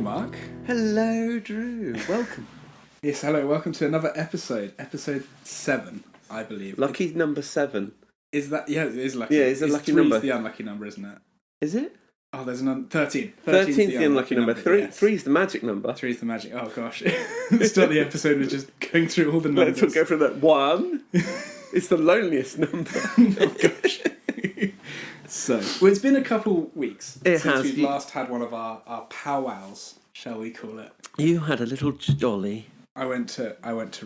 Mark. Hello, Drew. Welcome. Yes, hello. Welcome to another episode. Episode 7, I believe. Lucky number 7. Is that... Yeah, it is lucky. Yeah, it's a lucky number. 3's the unlucky number, isn't it? Is it? Oh, there's another... 13. 13's the unlucky number. 3's the magic number. 3's the magic... Oh, gosh. Start the episode with just going through all the numbers. Let's go through that. 1. It's the loneliest number. Oh, gosh. So, well, it's been a couple weeks since we've last had one of our powwows, shall we call it. You had a little jolly. I went to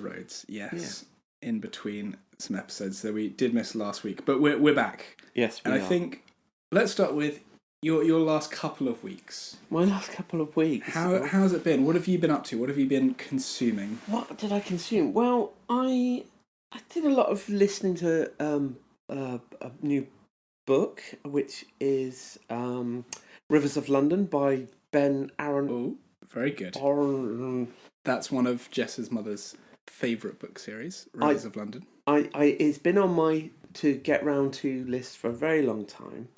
Rhodes, yes, in between some episodes, so we did miss last week, but we're back. Yes, we are. And I think, let's start with your last couple of weeks. My last couple of weeks. How's it been? What have you been up to? What have you been consuming? What did I consume? Well, I did a lot of listening to a new book, which is Rivers of London by Ben Aaron. Oh, very good. That's one of Jess's mother's favourite book series, Rivers of London. It's been on my to get round to list for a very long time,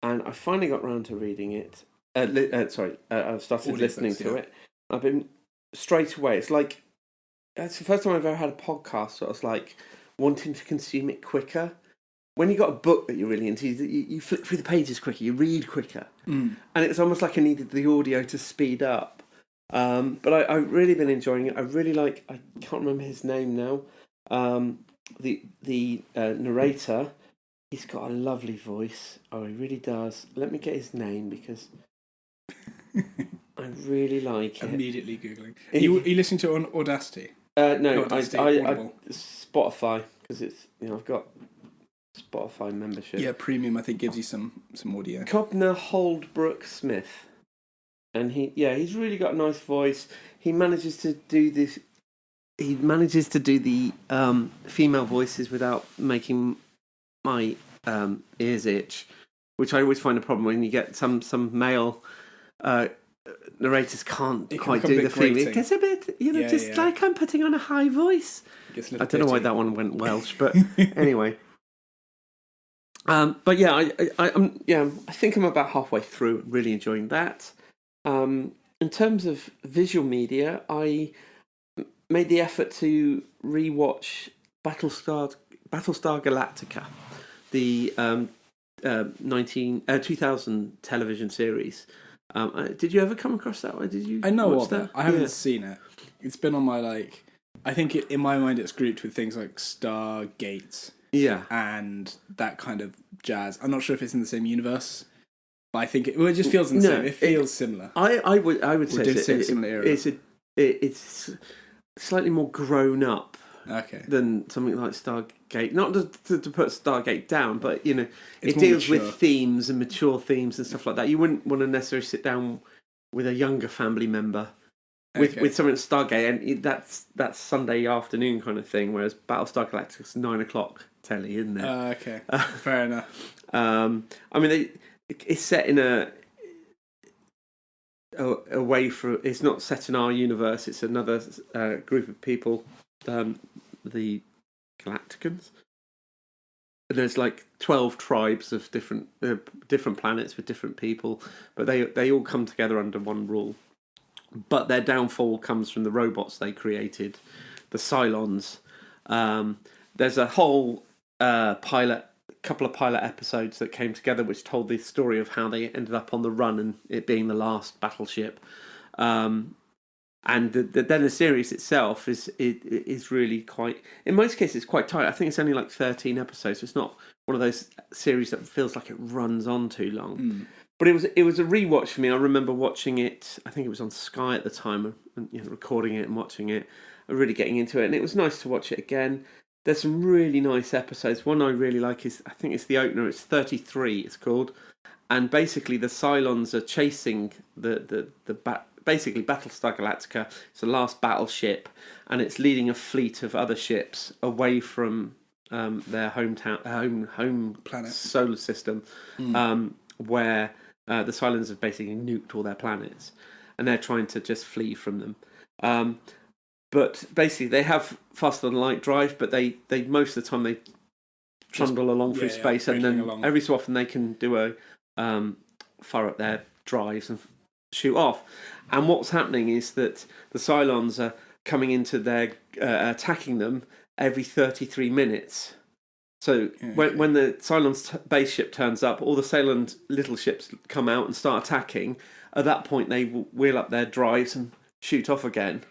and I finally got round to reading it. I've started listening to it. I've been straight away. It's like it's the first time I've ever had a podcast. So I was like wanting to consume it quicker. When you got a book that you're really into, you flip through the pages quicker, you read quicker, and it's almost like I needed the audio to speed up. But I've really been enjoying it. I really like. I can't remember his name now. The narrator, he's got a lovely voice. Oh, he really does. Let me get his name because I really like it. Immediately googling. Are you listening to it on Audacity? No, Audacity, I Spotify because it's I've got Spotify membership. Yeah, premium I think gives you some audio. Cobner Holdbrook Smith. And he's really got a nice voice. He manages to do this. He manages to do the female voices without making my ears itch, which I always find a problem when you get some male narrators can't quite do the theme. It gets a bit, like I'm putting on a high voice. I don't know why that one went Welsh, but anyway. But yeah, I think I'm about halfway through. Really enjoying that. In terms of visual media, I made the effort to rewatch Battlestar Galactica, the 2000 television series. Did you ever come across that one? Did you? I know of that. I haven't seen it. It's been on my I think in my mind it's grouped with things like Stargate. Yeah. And that kind of jazz. I'm not sure if it's in the same universe. But I think it just feels the same. It feels similar. I would say it's slightly more grown up than something like Stargate. Not to put Stargate down, but it deals with themes and mature themes and stuff like that. You wouldn't want to necessarily sit down with a younger family member with something like Stargate, and that's Sunday afternoon kind of thing. Whereas Battlestar Galactica's 9:00 telly, isn't it? Okay, fair enough. I mean it's set in away from. It's not set in our universe. It's another group of people, the Galacticans. And there's 12 tribes of different planets with different people, but they all come together under one rule. But their downfall comes from the robots they created, the Cylons. There's a whole couple of pilot episodes that came together which told the story of how they ended up on the run and it being the last battleship. And then the series itself is really quite, in most cases it's quite tight. I think it's only 13 episodes. So it's not one of those series that feels like it runs on too long. But it was a rewatch for me. I remember watching it, I think it was on Sky at the time, and recording it and watching it and really getting into it. And it was nice to watch it again. There's some really nice episodes. One I really like is, I think it's the opener, it's 33 it's called. And basically the Cylons are chasing basically Battlestar Galactica. It's the last battleship, and it's leading a fleet of other ships away from their home planet, solar system, where the Cylons have basically nuked all their planets, and they're trying to just flee from them. But basically, they have faster than light drive, but they most of the time they trundle along through space, and then every so often they can do a fire up their drives and shoot off. And what's happening is that the Cylons are coming into their attacking them every 33 minutes. So when the Cylon's base ship turns up, all the Cylon little ships come out and start attacking. At that point, they wheel up their drives and shoot off again.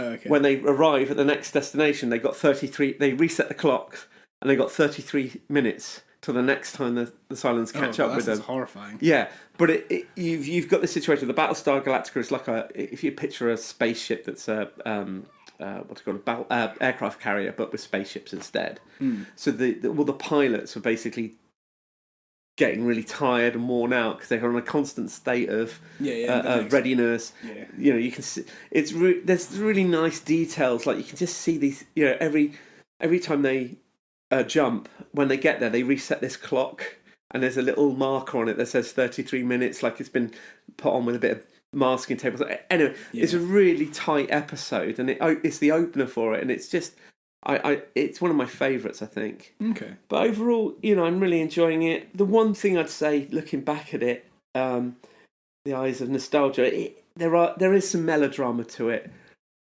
Okay. When they arrive at the next destination, they got 33. They reset the clock, and they got 33 minutes till the next time the Cylons catch up with them. That's horrifying. Yeah, but you've got this situation. The Battlestar Galactica is like if you picture a spaceship that's what's it called, aircraft carrier, but with spaceships instead. So the pilots were basically getting really tired and worn out because they're on a constant state of readiness. Yeah. You know, you can see there's really nice details. Like you can just see these. You know, every time they jump, when they get there, they reset this clock, and there's a little marker on it that says 33 minutes, like it's been put on with a bit of masking tape. Anyway, it's a really tight episode, and it's the opener for it, and it's just. It's one of my favourites, I think. Okay. But overall, you know, I'm really enjoying it. The one thing I'd say, looking back at it, the eyes of nostalgia, there is some melodrama to it.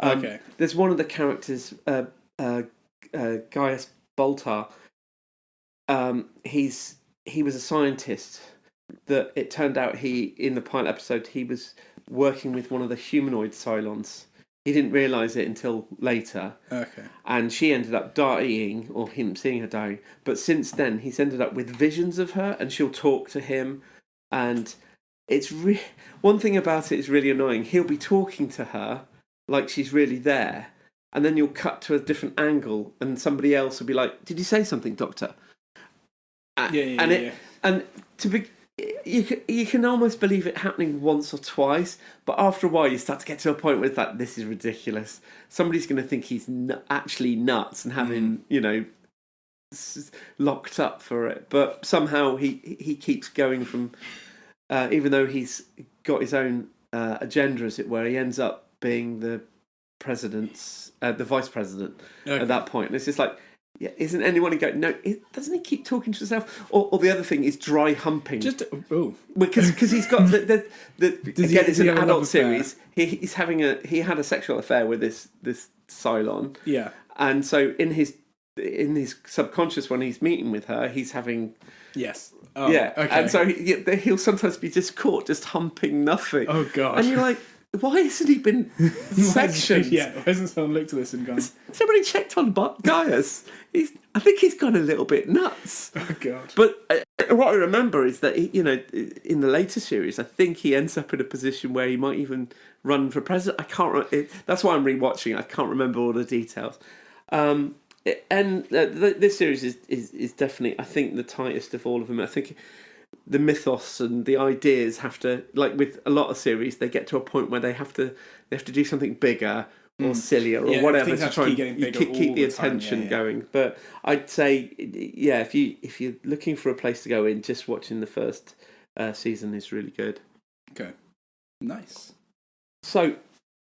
Okay. There's one of the characters, Gaius Baltar. He was a scientist. That it turned out in the pilot episode he was working with one of the humanoid Cylons. He didn't realise it until later. Okay. And she ended up dying, or him seeing her dying. But since then, he's ended up with visions of her, and she'll talk to him. And it's one thing about it is really annoying. He'll be talking to her like she's really there, and then you'll cut to a different angle, and somebody else will be like, "Did you say something, Doctor?" And to be. You can almost believe it happening once or twice, but after a while you start to get to a point where it's like, this is ridiculous. Somebody's going to think he's actually nuts and have him, you know, locked up for it. But somehow he keeps going from, even though he's got his own agenda, as it were, he ends up being the vice president at that point. And it's just like, yeah, isn't anyone going? No, doesn't he keep talking to himself? Or the other thing is dry humping. Because he's got again, it's an adult series. He had a sexual affair with this Cylon. Yeah, and so in his subconscious, when he's meeting with her, he's having okay. And so he'll sometimes be just caught just humping nothing. Oh god, and you're like. Why hasn't he been sectioned? Why hasn't someone looked at this and gone... Somebody checked on Gaius. I think he's gone a little bit nuts. Oh, God. But what I remember is that, in the later series, I think he ends up in a position where he might even run for president. I can't... That's why I'm rewatching. I can't remember all the details. This series is definitely, I think, the tightest of all of them. I think... the mythos and the ideas have to, like with a lot of series, they get to a point where they have to do something bigger or sillier or whatever to try and keep the attention going. But I'd say, if you're looking for a place to go in, just watching the first season is really good. Okay, nice. So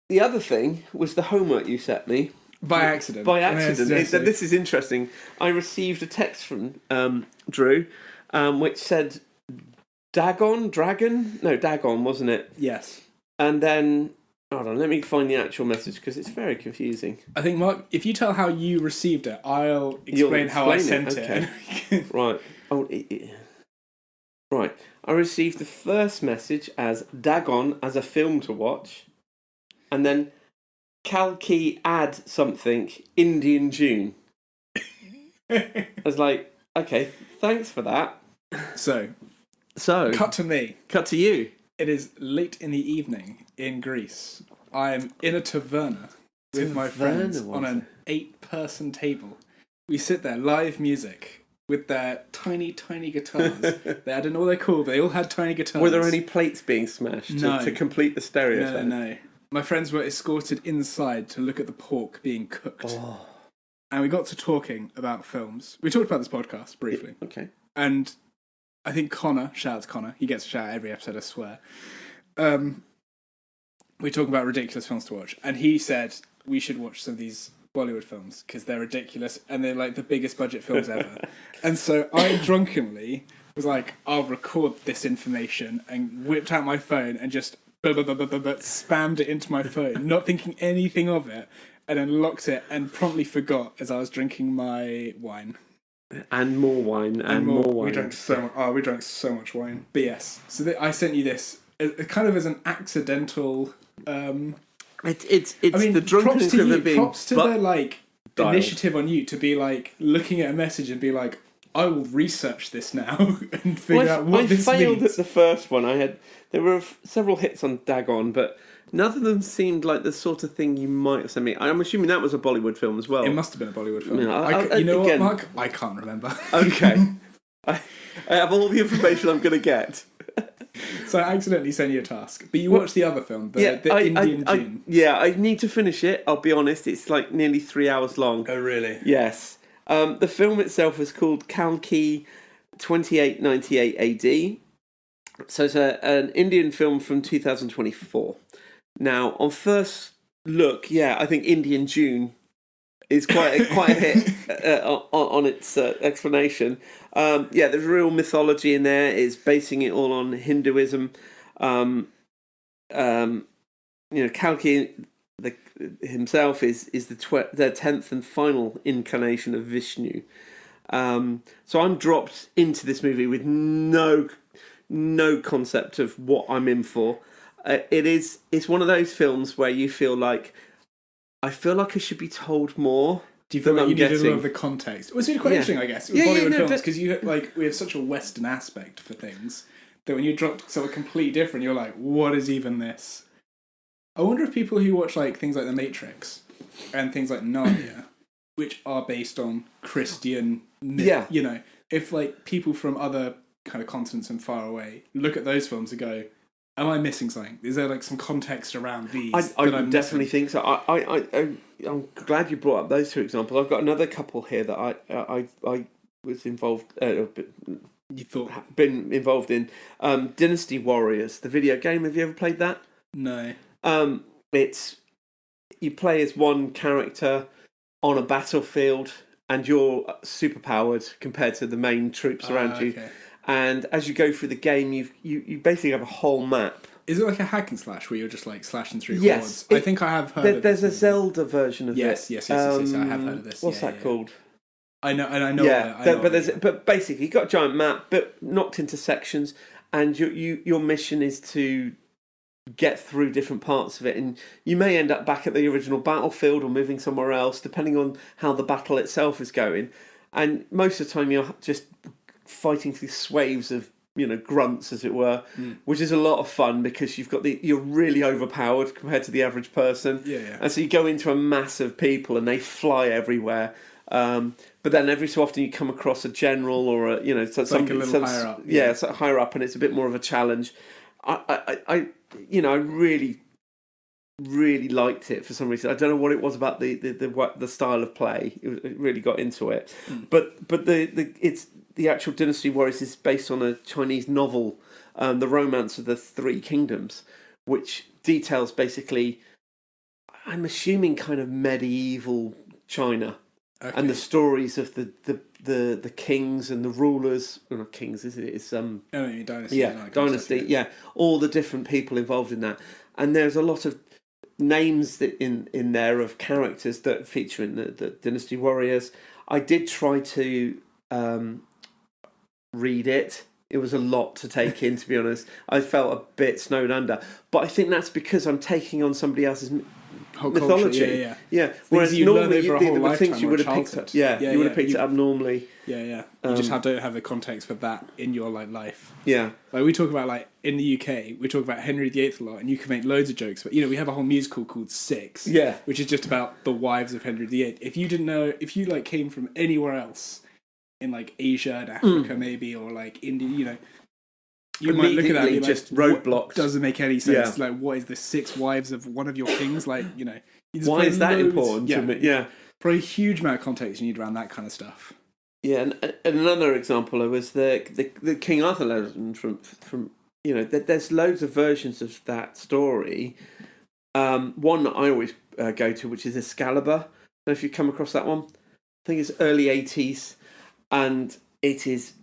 the other thing was the homework you set me. By accident. This is interesting. I received a text from Drew, which said Dagon, wasn't it? Yes. And then, hold on, let me find the actual message because it's very confusing. I think, Mark, if you tell how you received it, I'll explain how I sent it. Okay. Right. Right. I received the first message as Dagon as a film to watch, and then Kalki add something Indian June. I was like, okay, thanks for that. So, cut to me. Cut to you. It is late in the evening in Greece. I am in a taverna with my friends on an 8-person table. We sit there, live music, with their tiny, tiny guitars. I don't know what they're called, but they all had tiny guitars. Were there any plates being smashed to complete the stereotype? No. My friends were escorted inside to look at the pork being cooked. Oh. And we got to talking about films. We talked about this podcast briefly. Okay. And I think Connor, shout out to Connor, he gets a shout out every episode, I swear. We talk about ridiculous films to watch. And he said we should watch some of these Bollywood films because they're ridiculous and they're like the biggest budget films ever. And so I drunkenly was like, I'll record this information, and whipped out my phone and just spammed it into my phone, not thinking anything of it, and then locked it and promptly forgot as I was drinking my wine. And more wine, and more wine. We drank so much. Oh, we drank so much wine. But yes, so I sent you this kind of as an accidental. It's the drunken equivalent being props to the initiative on you to be like looking at a message and be like, I will research this now and figure out what this means. I failed at the first one. There were several hits on Dagon, but none of them seemed like the sort of thing you might have sent me. I'm assuming that was a Bollywood film as well. It must have been a Bollywood film. You know what, Mark? I can't remember. Okay. I have all the information I'm going to get. So I accidentally sent you a task. But you watched the other film, the Indian June. I need to finish it, I'll be honest. It's like nearly 3 hours long. Oh, really? Yes. The film itself is called Kalki 2898 AD. So it's an Indian film from 2024. Now, on first look, I think Indian June is quite a hit on its explanation. There's real mythology in there. It's basing it all on Hinduism. Kalki himself is the 10th and final incarnation of Vishnu. So I'm dropped into this movie with no concept of what I'm in for. It's one of those films where you feel like I should be told more. Do you feel like you need a little of the context? It was quite interesting, I guess, with Bollywood films, because we have such a Western aspect for things that when you drop something completely different, you're like, what is even this? I wonder if people who watch things like The Matrix and things like Narnia, which are based on Christian myth, if people from other kind of continents and far away look at those films and go, am I missing something? Is there some context around these? I definitely think so. I'm glad you brought up those two examples. I've got another couple here that I was involved. Been involved in Dynasty Warriors, the video game. Have you ever played that? No. It's you play as one character on a battlefield, and you're superpowered compared to the main troops around you. And as you go through the game, you basically have a whole map. Is it like a hack and slash where you're just slashing through hordes? I think I have heard of there's a Zelda version of it. Yes, I have heard of this. What's that called? I know. But basically, you've got a giant map, but knocked into sections, and your mission is to get through different parts of it, and you may end up back at the original battlefield or moving somewhere else, depending on how the battle itself is going. And most of the time, you're just fighting through swathes of grunts, as it were, which is a lot of fun because you're really overpowered compared to the average person. And so you go into a mass of people and they fly everywhere. But then every so often you come across a general or a higher up. So higher up, and it's a bit more of a challenge. I really liked it for some reason. I don't know what it was about the style of play. It really got into it. But the actual Dynasty Warriors is based on a Chinese novel, The Romance of the Three Kingdoms, which details basically, I'm assuming, kind of medieval China. Okay. And the stories of the kings and the rulers. Well, not kings, is it? It's dynasty. Yeah, dynasty. Yeah, all the different people involved in that, and there's a lot of names in there of characters that feature in the Dynasty Warriors. I did try to read it. It was a lot to take in, to be honest. I felt a bit snowed under, but I think that's because I'm taking on somebody else's mythology. Yeah. Whereas normally there were things you would have picked up. You would have picked it up normally. You just don't have the context for that in your life. Yeah. We talk about in the UK, we talk about Henry VIII a lot, and you can make loads of jokes. But we have a whole musical called Six. Yeah. Which is just about the wives of Henry VIII. If you didn't know, if you came from anywhere else in Asia and Africa maybe, or India, you might look at that and be just roadblocks. Doesn't make any sense. What is the six wives of one of your kings? Why is that important to me? Yeah. For a huge amount of context you need around that kind of stuff. Yeah, and another example was the King Arthur legend from there's loads of versions of that story. One that I always go to, which is Excalibur. I don't know if you come across that one. I think it's early 80s, and it is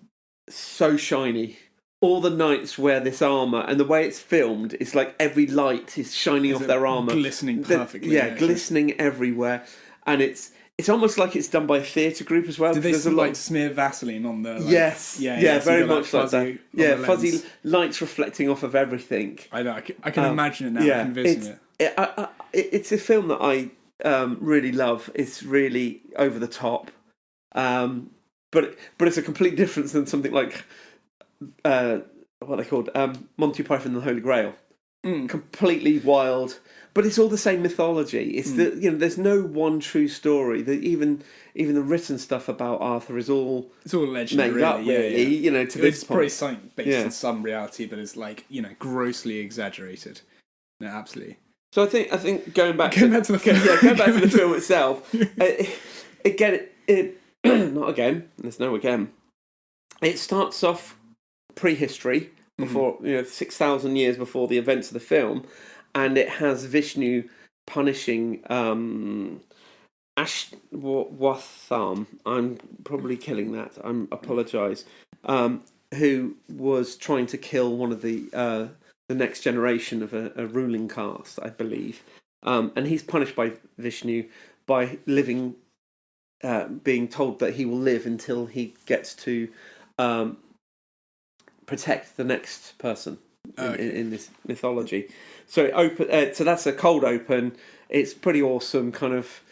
so shiny. all the knights wear this armour, and the way it's filmed is like every light is shining off their armour. Glistening perfectly. Glistening everywhere. And it's almost like it's done by a theatre group as well. Did they smear Vaseline on the... Yes. Yeah, very much like that. Yeah, fuzzy lights reflecting off of everything. I know. I can imagine it now. I can envision it. It's a film that I really love. It's really over the top. But it's a complete difference than something like... what they called Monty Python and the Holy Grail. Completely wild, but it's all the same mythology. It's there's no one true story. Even the written stuff about Arthur is all legendary, made up, really. You know, to this it's probably something based on some reality, but it's like grossly exaggerated. No, absolutely. So I think going back to the film, going back to the film itself, not again. There's no again. It starts off prehistory, before 6,000 years before the events of the film, and it has Vishnu punishing Ashwatham. I'm probably killing that. I apologise. Who was trying to kill one of the next generation of a ruling caste, I believe, and he's punished by Vishnu by living, being told that he will live until he gets to. Protect the next person in this mythology. So so that's a cold open. It's pretty awesome, kind of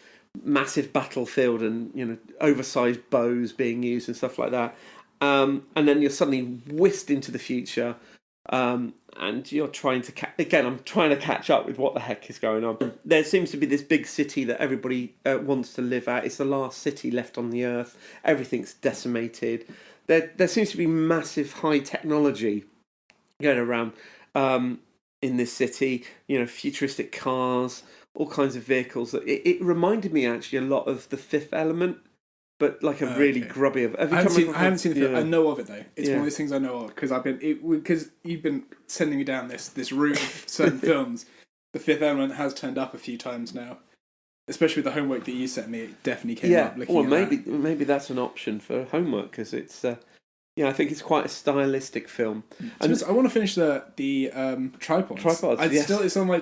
massive battlefield and oversized bows being used and stuff like that. And then you're suddenly whisked into the future, and you're trying to I'm trying to catch up with what the heck is going on. There seems to be this big city that everybody wants to live at. It's the last city left on the earth. Everything's decimated. There seems to be massive high technology going around in this city. Futuristic cars, all kinds of vehicles. It reminded me actually a lot of The Fifth Element, but like a really grubby. I haven't seen the film. I know of it though. It's one of those things I know of because you've been sending me down this route of certain films. The Fifth Element has turned up a few times now. Especially with the homework that you sent me, it definitely came up. Maybe that's an option for homework because it's. I think it's quite a stylistic film. And I want to finish the tripods. It's on my.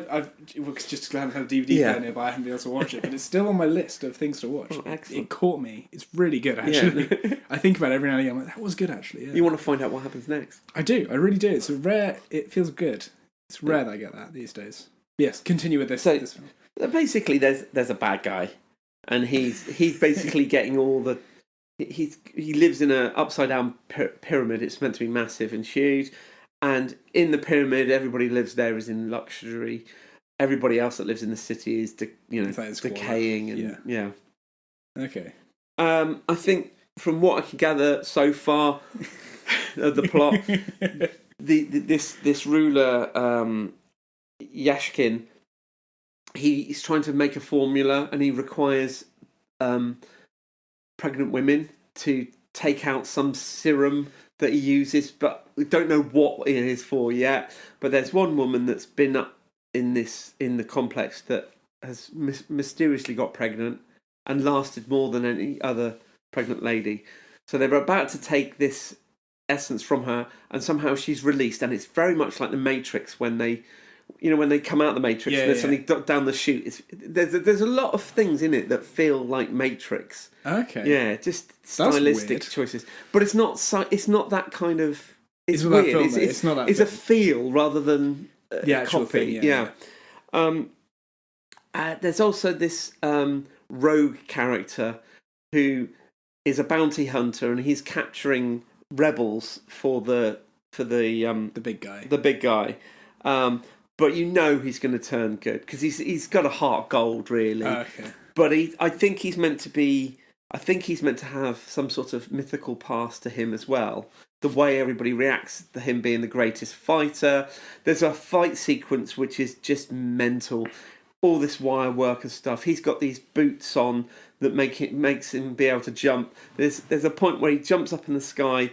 Just haven't had a DVD player nearby. I haven't been able to watch it, but it's still on my list of things to watch. It caught me. It's really good, actually. Yeah. I think about it every now and again. I'm like, that was good, actually. Yeah. You want to find out what happens next? I do. I really do. It's a rare. It feels good. It's rare that I get that these days. Yes, continue with this film. Basically, there's a bad guy, and he's basically getting all the. He lives in an upside down pyramid. It's meant to be massive and huge, and in the pyramid, everybody lives there is in luxury. Everybody else that lives in the city is decaying and Okay. I think from what I can gather so far of the plot, this ruler Yashkin. He's trying to make a formula, and he requires pregnant women to take out some serum that he uses, but we don't know what it is for yet. But there's one woman that's been up in the complex that has mysteriously got pregnant and lasted more than any other pregnant lady. So they're about to take this essence from her, and somehow she's released, and it's very much like the Matrix when they come out of the Matrix and they're suddenly down the chute. There's a lot of things in it that feel like Matrix. Okay. Yeah, just stylistic choices. But it's not that kind of... It's weird. Film, it's not that. It's film. A feel rather than the actual copy. Thing, there's also this rogue character who is a bounty hunter, and he's capturing rebels for the big guy. The big guy. But he's going to turn good because he's got a heart of gold, really. Okay. But I think he's meant to have some sort of mythical past to him as well. The way everybody reacts to him being the greatest fighter. There's a fight sequence which is just mental. All this wire work and stuff. He's got these boots on that makes him be able to jump. There's a point where he jumps up in the sky,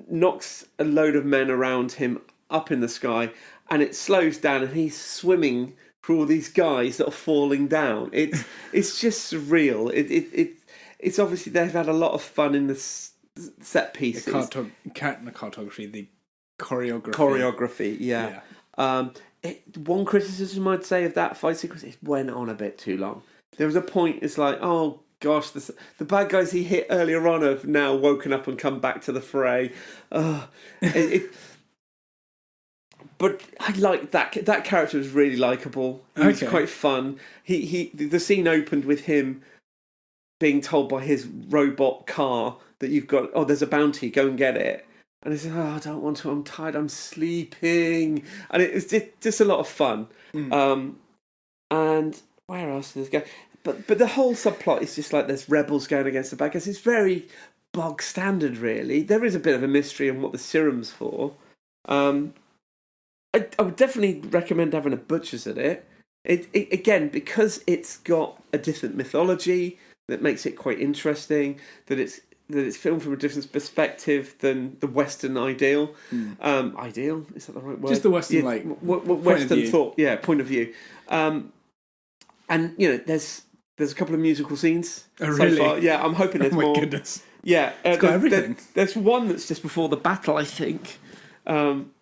knocks a load of men around him up in the sky, and it slows down, and he's swimming through all these guys that are falling down. It's just surreal. It's obviously they've had a lot of fun in the set pieces. The cartography, the choreography. Yeah. One criticism I'd say of that fight sequence, it went on a bit too long. There was a point, it's like, oh gosh, the bad guys he hit earlier on have now woken up and come back to the fray. But I like that character was really likeable. He was quite fun. The scene opened with him being told by his robot car that there's a bounty, go and get it. And he said, I don't want to, I'm tired, I'm sleeping. And it was just a lot of fun. And where else does it go? But the whole subplot is just like there's rebels going against the bad guys. It's very bog standard, really. There is a bit of a mystery on what the serum's for. I would definitely recommend having a butcher's at it. It. Again, because it's got a different mythology that makes it quite interesting, that it's filmed from a different perspective than the Western ideal. Ideal? Is that the right word? Just the Western, Western thought, point of view. And, there's a couple of musical scenes so far. Yeah, I'm hoping there's more. Oh my goodness. Yeah. It's got everything. There's one that's just before the battle, I think,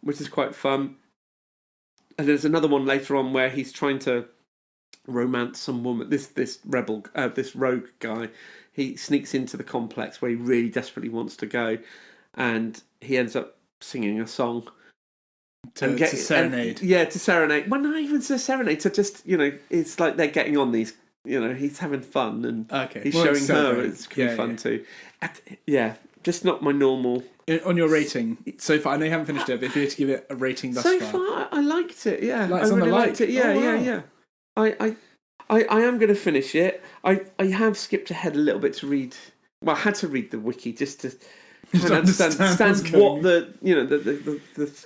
which is quite fun. And there's another one later on where he's trying to romance some woman. This rogue guy. He sneaks into the complex where he really desperately wants to go, and he ends up singing a song to serenade. To serenade. Well, not even to serenade. To just it's like they're getting on these. He's having fun, and he's showing her it's fun too. Just not my normal. On your rating so far, I know you haven't finished it, but if you were to give it a rating thus far. So far, I liked it, yeah. I really liked it. Yeah. I am going to finish it. I have skipped ahead a little bit to read. Well, I had to read the wiki just to understand what the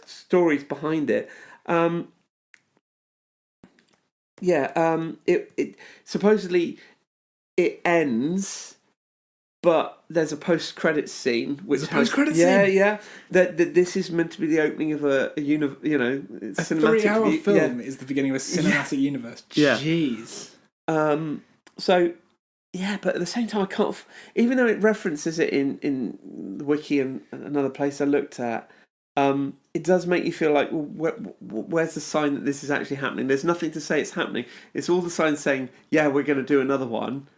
stories behind it. It supposedly it ends. But there's a post-credits scene, which scene. That this is meant to be the opening of a cinematic 3-hour film is the beginning of a cinematic universe. Jeez. But at the same time, I can't. Even though it references it in the wiki and another place I looked at, it does make you feel like, where's the sign that this is actually happening? There's nothing to say it's happening. It's all the signs saying, yeah, we're going to do another one.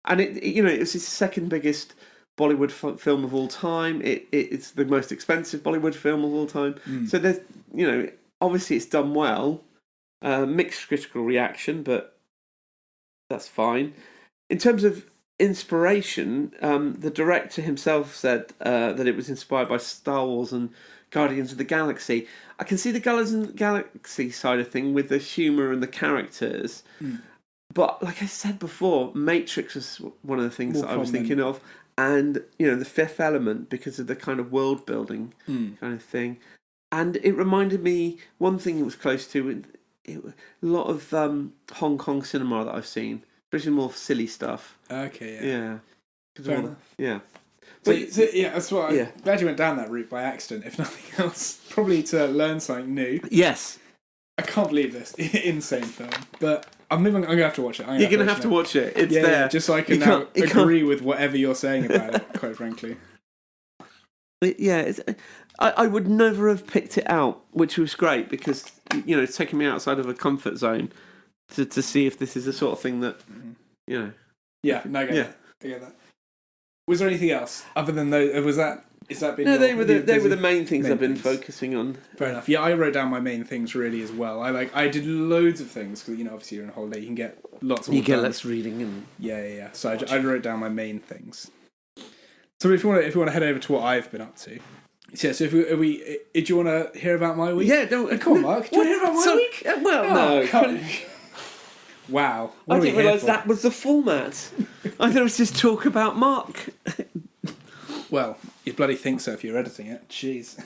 And it's his second biggest Bollywood film of all time. It's the most expensive Bollywood film of all time. So there's, obviously it's done well. Mixed critical reaction, but that's fine. In terms of inspiration, the director himself said that it was inspired by Star Wars and Guardians of the Galaxy. I can see the Guardians of the Galaxy side of thing with the humour and the characters. But like I said before, Matrix was one of the things that I was thinking of, and the Fifth Element because of the kind of world building kind of thing. And it reminded me one thing it was close to a lot of Hong Kong cinema that I've seen, especially more silly stuff. Okay, yeah. Fair enough. Yeah. That's why I'm glad you went down that route by accident, if nothing else. Probably to learn something new. Yes. I can't believe this. Insane film. But I'm going to have to watch it. You're going to have to watch it. It's there. Yeah, just so I can now agree with whatever you're saying about it, quite frankly. I would never have picked it out, which was great because, it's taking me outside of a comfort zone to see if this is the sort of thing that, Yeah, no, I get that. Was there anything else other than those? Is that been? No, they were the main things I've been focusing on. Fair enough. Yeah, I wrote down my main things really as well. I did loads of things because obviously you're on holiday, you can get lots. You get less reading and yeah. So I wrote down my main things. So if you want to head over to what I've been up to. Yeah, so do you want to hear about my week? Yeah, come on, Mark. Do you want to hear about my week? No. Wow. I didn't realise that was the format. I thought it was just talk about Mark. Well, you bloody think so if you're editing it. Jeez.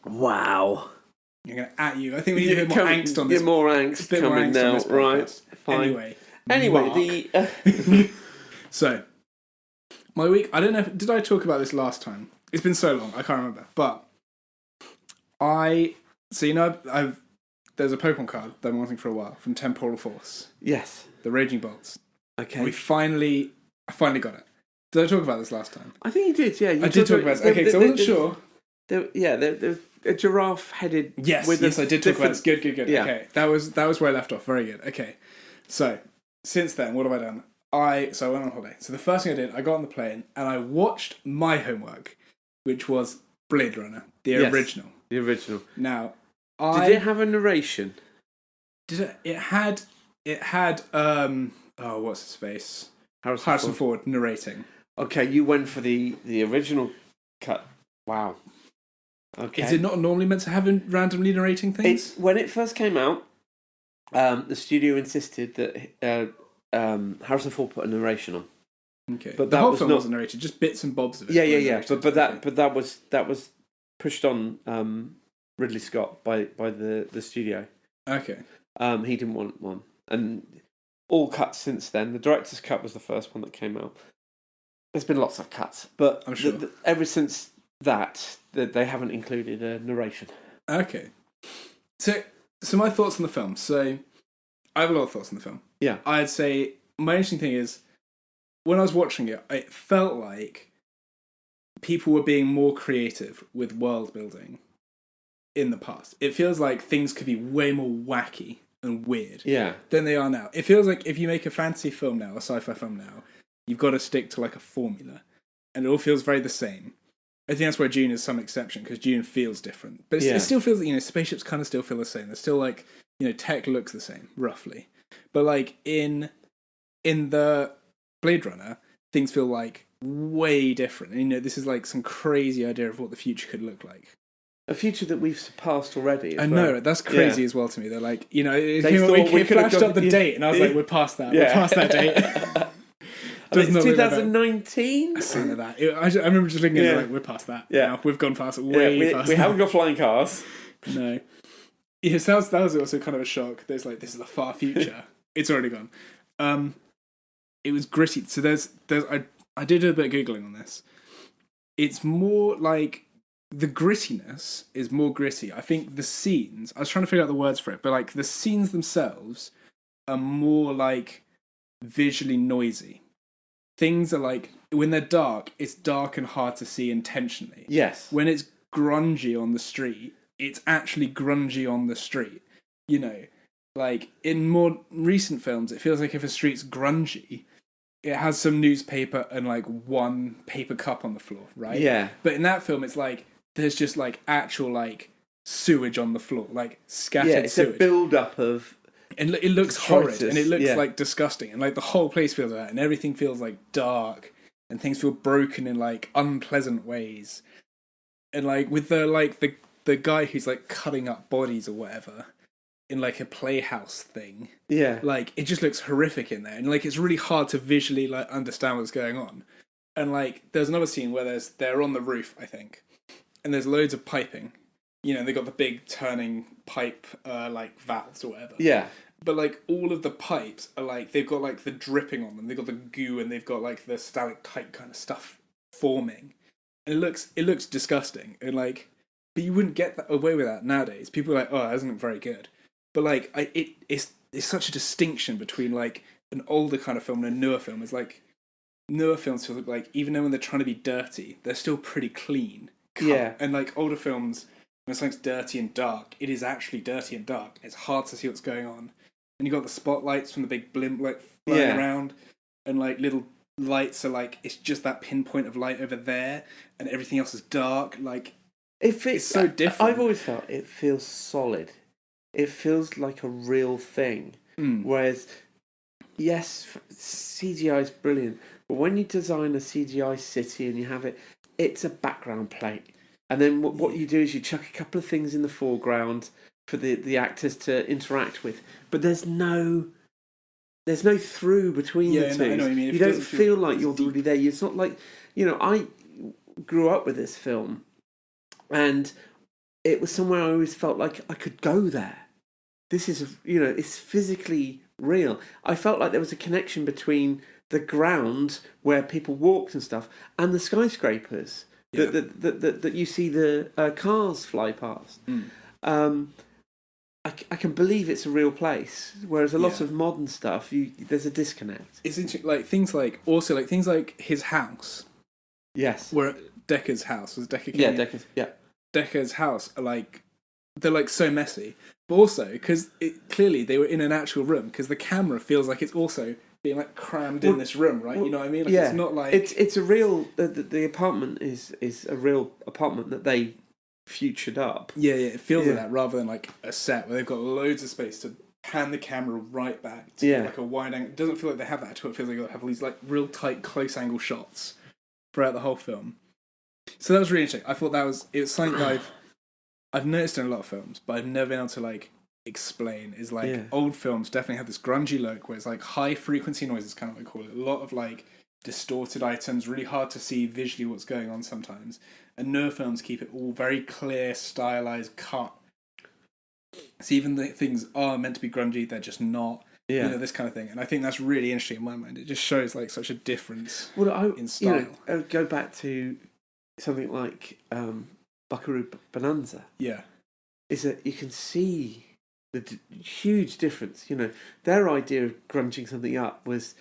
Wow. You're going to at you. I think we need a bit more angst on this. More angst coming now, right? Fine. Anyway, So, my week, I don't know, did I talk about this last time? It's been so long, I can't remember. But, there's a Pokemon card that I've been wanting for a while from Temporal Force. Yes. The Raging Bolts. Okay. I finally got it. Did I talk about this last time? I think you did, yeah. I did talk about it. Okay, so I wasn't sure. There's a giraffe-headed... Yes, I did talk about this. Good. Yeah. Okay, that was where I left off. Very good. Okay, so since then, what have I done? I went on holiday. So the first thing I did, I got on the plane and I watched my homework, which was Blade Runner, the original. The original. Now, did it have a narration? Did it? It had. What's his face? Harrison Ford narrating. Okay, you went for the original cut. Wow. Okay. Is it not normally meant to have randomly narrating things? When it first came out, the studio insisted that Harrison Ford put a narration on. Okay, but the whole film wasn't narrated, just bits and bobs of it. Yeah. But that was pushed on Ridley Scott by the studio. Okay. He didn't want one, and all cuts since then. The director's cut was the first one that came out. There's been lots of cuts, but I'm sure ever since that they haven't included a narration. Okay. So my thoughts on the film. So I have a lot of thoughts on the film. Yeah. I'd say my interesting thing is when I was watching it, it felt like people were being more creative with world building in the past. It feels like things could be way more wacky and weird than they are now. It feels like if you make a fantasy film now, a sci-fi film now, you've got to stick to like a formula, and it all feels very the same. I think that's where Dune is some exception, because Dune feels different, but it still feels, spaceships kind of still feel the same. They're still like, tech looks the same roughly, but like in the Blade Runner, things feel like way different. And, this is like some crazy idea of what the future could look like. A future that we've surpassed already. I know, that's crazy as well to me. They're like, it flashed up the date, and I was like, we're past that. Yeah. We're past that date. It's 2019? Something like that. I remember just looking at it like, we're past that. Yeah. Now. We've gone past it, way past we haven't got flying cars. No. Yeah, so that was also kind of a shock. There's like, this is the far future. It's already gone. It was gritty. So I did a bit of Googling on this. It's more like, the grittiness is more gritty. I think the scenes, I was trying to figure out the words for it, but like the scenes themselves are more like visually noisy. Things are like, when they're dark, it's dark and hard to see intentionally. Yes. When it's grungy on the street, it's actually grungy on the street. Like in more recent films, it feels like if a street's grungy, it has some newspaper and like one paper cup on the floor, right? Yeah. But in that film, it's like, there's just like actual like sewage on the floor, like scattered it's sewage. A build-up of... And it looks horrid, and it looks like disgusting, and like the whole place feels like that, and everything feels like dark, and things feel broken in like unpleasant ways. And like with the guy who's like cutting up bodies or whatever in like a playhouse thing. Yeah. Like it just looks horrific in there, and like it's really hard to visually like understand what's going on. And like there's another scene where they're on the roof, I think. And there's loads of piping. They got the big turning pipe, like valves or whatever. Yeah. But like all of the pipes are like, they've got like the dripping on them. They've got the goo, and they've got like the stalactite kind of stuff forming. And it looks disgusting. And like, but you wouldn't get away with that nowadays. People are like, oh, that doesn't look very good. But like, it's such a distinction between like an older kind of film and a newer film. It's like, newer films feel like, even though when they're trying to be dirty, they're still pretty clean. Yeah. And like older films, when something's dirty and dark, it is actually dirty and dark. It's hard to see what's going on. And you've got the spotlights from the big blimp like flying around, and like little lights are like, it's just that pinpoint of light over there, and everything else is dark. Like it's so different. I've always felt it feels solid. It feels like a real thing. Whereas, yes, CGI is brilliant, but when you design a CGI city and you have it, it's a background plate. And then what you do is you chuck a couple of things in the foreground for the actors to interact with. But there's no through between the two. I know what you mean. You don't feel like you're really there. It's not like, I grew up with this film, and it was somewhere I always felt like I could go there. This is, it's physically real. I felt like there was a connection between the ground where people walked and stuff and the skyscrapers that you see the cars fly past. I can believe it's a real place, whereas a lot of modern stuff, there's a disconnect. It's interesting, like things like his house. Yes. Where Decker's house was Decker. Yeah, Decker's. Yeah. Deckard's house are like, they're like so messy, but also because clearly they were in an actual room, because the camera feels like it's also being like crammed in this room, right? You know what I mean? Like, it's not like it's a real the apartment is a real apartment that they futured up. Yeah, it feels like that rather than like a set where they've got loads of space to pan the camera right back to like a wide angle. It doesn't feel like they have that at all. It feels like they have these like real tight close angle shots throughout the whole film. So that was really interesting. I thought it was something that I've noticed in a lot of films, but I've never been able to like explain. Is like old films definitely have this grungy look where it's like high frequency noises, kind of what I call it. A lot of like distorted items, really hard to see visually what's going on sometimes. And newer films keep it all very clear, stylized, cut. So even the things are meant to be grungy, they're just not. Yeah. You know, this kind of thing. And I think that's really interesting in my mind. It just shows like such a difference in style. You know, I would go back to something like Buckaroo Bonanza. Yeah. Is that you can see the huge difference. You know, their idea of grunging something up was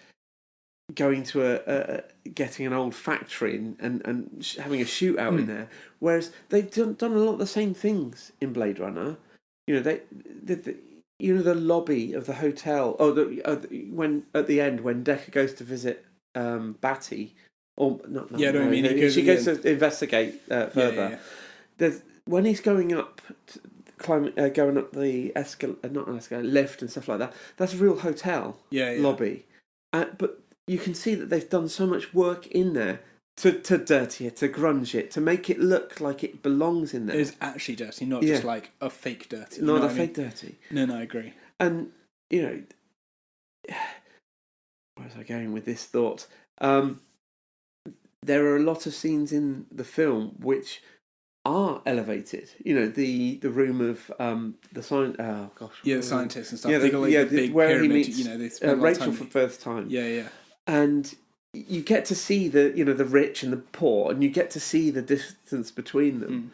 going to getting an old factory and having a shootout in there, whereas they've done a lot of the same things in Blade Runner. You know, the lobby of the hotel. When at the end when Deckard goes to visit Batty, or not. Yeah, no, I mean she goes to investigate further. Yeah. There's when he's going up. Going up the lift and stuff like that. That's a real hotel lobby, but you can see that they've done so much work in there to dirty it, to grunge it, to make it look like it belongs in there. It's actually dirty, not just like a fake dirty. Not a fake dirty. No, I agree. And you know, where was I going with this thought? There are a lot of scenes in the film which are elevated. You know, the room of the the scientists and stuff. Yeah, the big where pyramid, he meets Rachel for the first time. Yeah. And you get to see the rich and the poor, and you get to see the distance between them.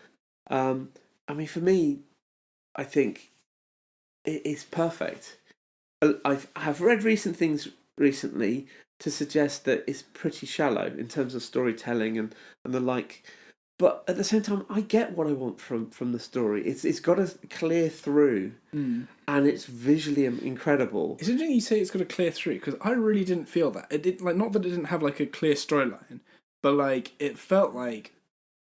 I mean, for me, I think it's perfect. I've read recent things recently to suggest that it's pretty shallow in terms of storytelling and the like. But at the same time, I get what I want from the story. It's got a clear through, and it's visually incredible. It's interesting you say it's got a clear through, because I really didn't feel that. It did, like, not that it didn't have like a clear storyline, but like it felt like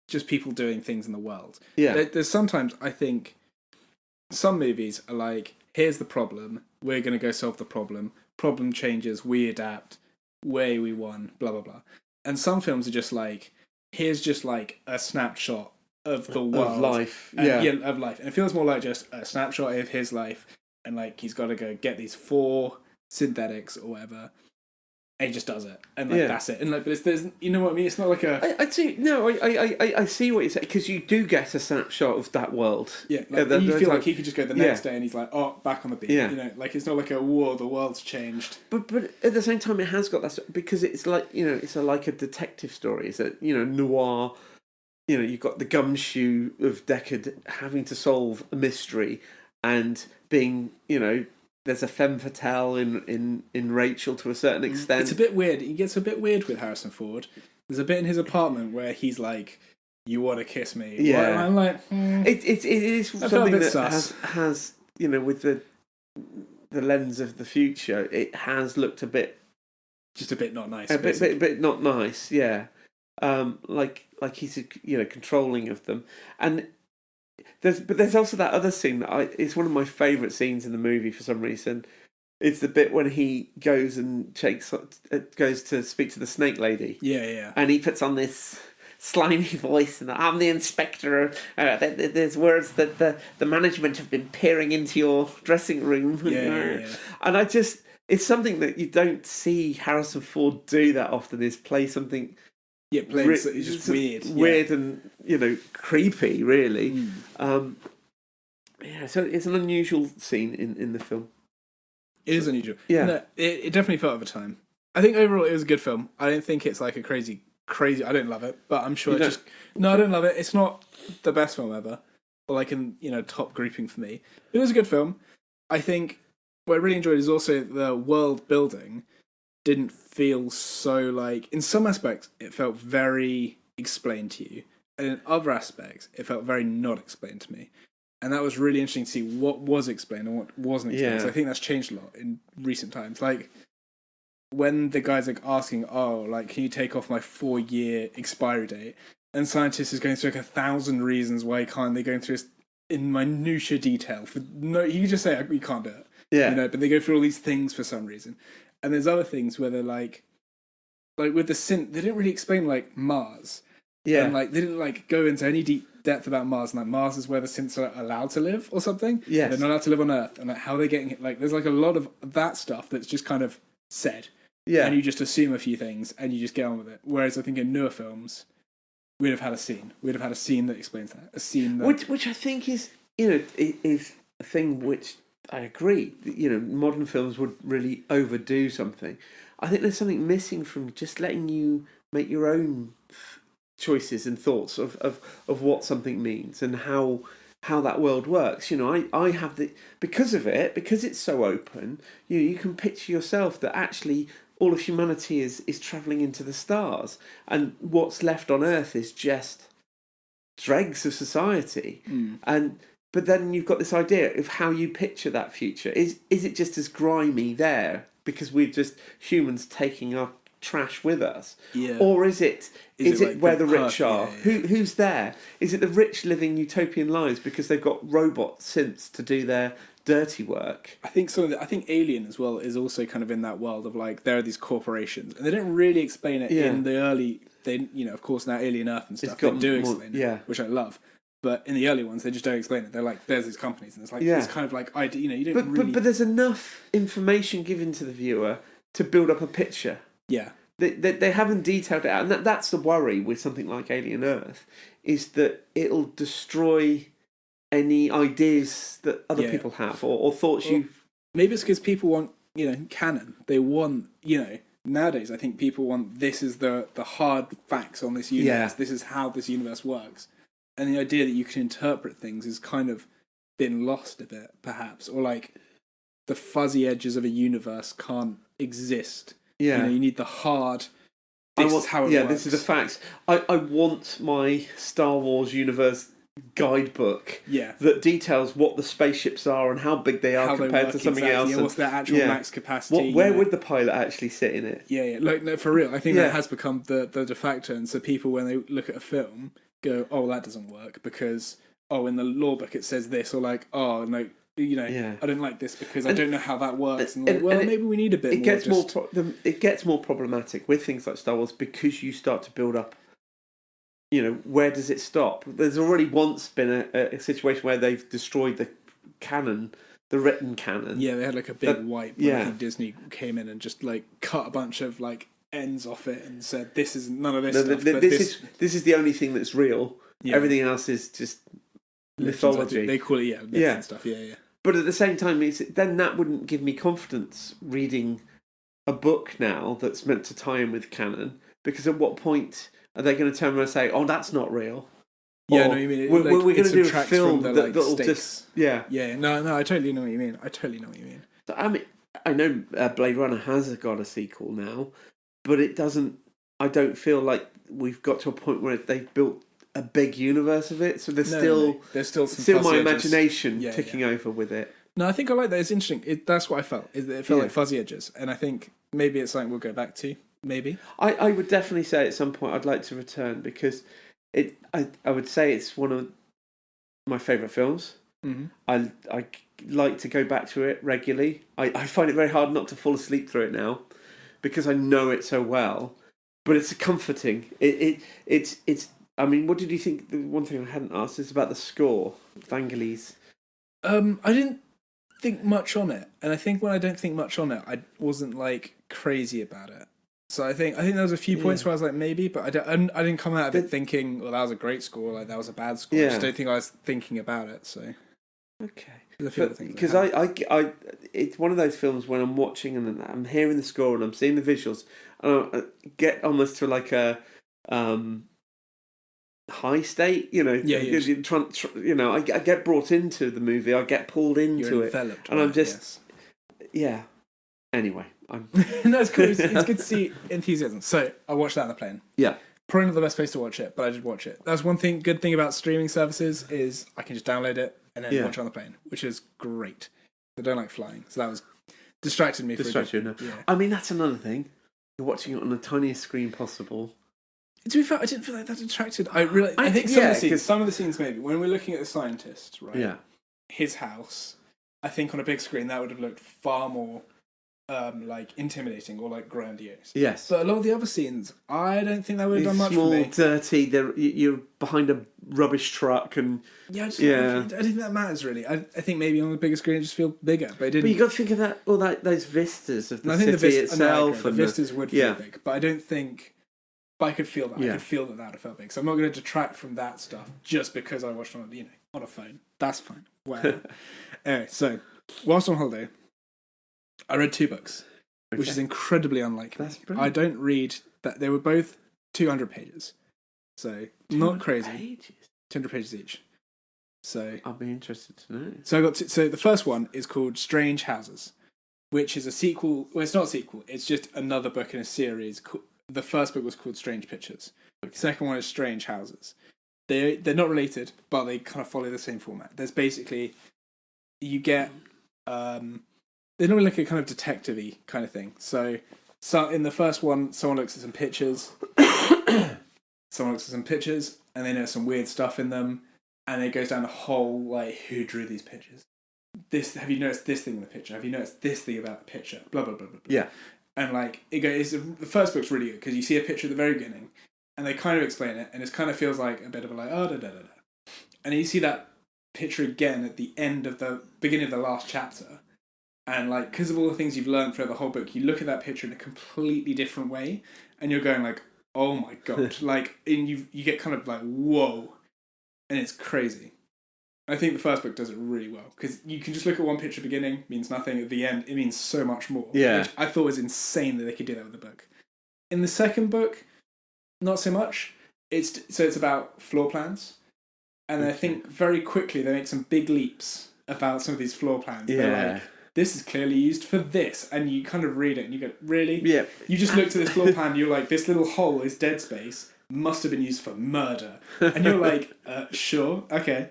just people doing things in the world. Yeah, there's sometimes I think some movies are like, here's the problem, we're going to go solve the problem. Problem changes, we adapt, way we won, blah blah blah. And some films are just like, here's just like a snapshot of the world. Of life. Of life. And it feels more like just a snapshot of his life, and like he's got to go get these 4 synthetics or whatever, and he just does it. And like that's it. And like, but there's, you know what I mean? It's not like a... I see what you say, because you do get a snapshot of that world. Yeah, like, you feel like he could just go the next day and he's like, oh, back on the beat. Yeah. You know, like it's not like a whoa, the world's changed. But at the same time, it has got that, because it's like, you know, it's like a detective story. It's a, you know, noir. You know, you've got the gumshoe of Deckard having to solve a mystery and being, you know, there's a femme fatale in Rachel to a certain extent. It's a bit weird. He gets a bit weird with Harrison Ford. There's a bit in his apartment where he's like, "You want to kiss me?" Yeah, and I'm like, it is something that has you know, with the lens of the future, it has looked a bit, just a bit not nice. A bit not nice. Yeah, like he's, you know, controlling of them. And there's also that other scene that it's one of my favourite scenes in the movie for some reason. It's the bit when he goes goes to speak to the snake lady. Yeah. And he puts on this slimy voice, and I'm the inspector. There's words that the management have been peering into your dressing room. Yeah. And it's something that you don't see Harrison Ford do that often, is play something... Yeah, it's just weird and, you know, creepy, really. So it's an unusual scene in the film. It is unusual. Yeah, no, it definitely felt over time. I think overall it was a good film. I don't think it's like a crazy. I don't love it, but I'm sure I don't love it. It's not the best film ever, or like top grouping for me. It was a good film. I think what I really enjoyed is also the world building. Didn't feel so like, in some aspects it felt very explained to you, And in other aspects, it felt very not explained to me. And that was really interesting to see what was explained and what wasn't explained. So I think that's changed a lot in recent times. Like, when the guy's like asking, can you take off my 4-year expiry date? And scientists is going through like 1,000 reasons why he can't. They're going through this in minutiae detail. You can just say, we can't do it. Yeah. But they go through all these things for some reason. And there's other things where they're like with the synth, they didn't really explain like Mars. Yeah. And they didn't go into any deep depth about Mars, and Mars is where the synths are allowed to live or something. Yes. They're not allowed to live on Earth, and how they're getting it. There's a lot of that stuff that's just kind of said. Yeah. And you just assume a few things and you just get on with it. Whereas I think in newer films, we'd have had a scene. We'd have had a scene that explains that. A scene that... Which I think is a thing which I agree. Modern films would really overdo something. I think there's something missing from just letting you make your own choices and thoughts of what something means and how that world works. I have because it's so open, you can picture yourself that actually all of humanity is travelling into the stars, and what's left on Earth is just dregs of society. But then you've got this idea of how you picture that future. Is it just as grimy there because we're just humans taking our trash with us? Yeah. Or is it where the rich are? Yeah. Who's there? Is it the rich living utopian lives because they've got robot synths to do their dirty work? I think I think Alien as well is also kind of in that world of there are these corporations, and they didn't really explain it in the early. They of course now Alien Earth and stuff they do explain it, which I love. But in the early ones, they just don't explain it. They're like, there's these companies, and it's this kind of idea. You don't really. But there's enough information given to the viewer to build up a picture. Yeah. They haven't detailed it out, and that's the worry with something like Alien Earth, is that it'll destroy any ideas that other people have or thoughts Maybe it's because people want canon. They want nowadays. I think people want this is the hard facts on this universe. This is how this universe works, and the idea that you can interpret things has kind of been lost a bit, perhaps, or the fuzzy edges of a universe can't exist. Yeah, you need the hard. This is how it works. This is the facts. I want my Star Wars universe guidebook. That details what the spaceships are and how big they are compared to something else. And what's their actual max capacity? Where would the pilot actually sit in it? Yeah. No, for real. I think that has become the de facto, and so people when they look at a film go, "Oh, that doesn't work because in the law book it says this," or "Oh no." I don't like this because I don't know how that works. And maybe we need a bit more. It gets more problematic with things like Star Wars because you start to build up, where does it stop? There's already once been a situation where they've destroyed the canon, the written canon. Yeah, they had a big wipe. I think Disney came in and just cut a bunch of ends off it and said, this is none of this stuff. This is the only thing that's real. Yeah. Everything else is just mythology. They call it, myths and stuff. Yeah. But at the same time, then that wouldn't give me confidence reading a book now that's meant to tie in with canon, because at what point are they going to turn around and say, "Oh, that's not real"? Yeah, no, you mean we're going to do a film that'll just No, I totally know what you mean. So, I know Blade Runner has got a sequel now, but it doesn't. I don't feel like we've got to a point where they've built a big universe of it, so there's still my imagination ticking over with it. No, I think I like that. It's interesting. That's what I felt. It felt like fuzzy edges, and I think maybe it's something we'll go back to. Maybe I would definitely say at some point I'd like to return, because I would say it's one of my favourite films. Mm-hmm. I like to go back to it regularly. I find it very hard not to fall asleep through it now, because I know it so well. But it's comforting. It's. I mean, what did you think? The one thing I hadn't asked is about the score, Vangelis. I didn't think much on it, and I think when I don't think much on it, I wasn't crazy about it. So I think there was a few points where I was like maybe, but I didn't come out of it thinking, well, that was a great score, that was a bad score. I just don't think I was thinking about it. So okay, because I it's one of those films when I'm watching and I'm hearing the score and I'm seeing the visuals, and I get almost to a high state, I get brought into the movie, I get pulled into it, and I'm just Anyway, I'm no, it's cool. It's good to see enthusiasm. So I watched that on the plane. Yeah, Probably not the best place to watch it, but I did watch it. That's one thing. Good thing about streaming services is I can just download it and then watch it on the plane, which is great. I don't like flying, so that was distracted me. I mean, that's another thing. You're watching it on the tiniest screen possible. To be fair, I didn't feel like that distracted. I think some of the scenes maybe when we're looking at the scientist, right? Yeah. His house. I think on a big screen that would have looked far more like intimidating or like grandiose. Yes. But a lot of the other scenes, I don't think that would have done much for me. Small, dirty, you're behind a rubbish truck and... I don't think that matters really. I think maybe on the bigger screen it just feel bigger, but it didn't. But you got to think of those vistas of the city itself. The vistas would feel big, but I don't think... But I could feel that. I could feel that would have felt big. So I'm not going to detract from that stuff just because I watched on a phone. That's fine. Wow. Anyway, so whilst on holiday, I read 2 books, which is incredibly unlike me. I don't read that. They were both 200 pages, so not crazy. 200 pages each. So I'll be interested to know. So I got so the first one is called Strange Houses, which is a sequel. Well, it's not a sequel. It's just another book in a series. The first book was called Strange Pictures. The second one is Strange Houses. They're not related, but they kind of follow the same format. There's basically you get they're normally like a kind of detective-y kind of thing. So in the first one, someone looks at some pictures. And they know some weird stuff in them, and it goes down the whole like who drew these pictures. Have you noticed this thing in the picture? Have you noticed this thing about the picture? Blah blah blah blah. Blah. Yeah. And like it goes. The first book's really good because you see a picture at the very beginning, and they kind of explain it, and it kind of feels like a bit of a like da da da da. And then you see that picture again at the end of the beginning of the last chapter, and like because of all the things you've learned throughout the whole book, you look at that picture in a completely different way, and you're going like, oh my god, like, and you get kind of like whoa, and it's crazy. I think the first book does it really well because you can just look at one picture beginning, means nothing. At the end, it means so much more. Yeah. Which I thought was insane that they could do that with the book. In the second book, not so much. It's about floor plans, and I think very quickly they make some big leaps about some of these floor plans. Yeah. They're like, this is clearly used for this, and you kind of read it and you go, really? Yeah. You just looked at this floor plan, and you're like, this little hole is dead space. Must have been used for murder, and you're like, sure, okay.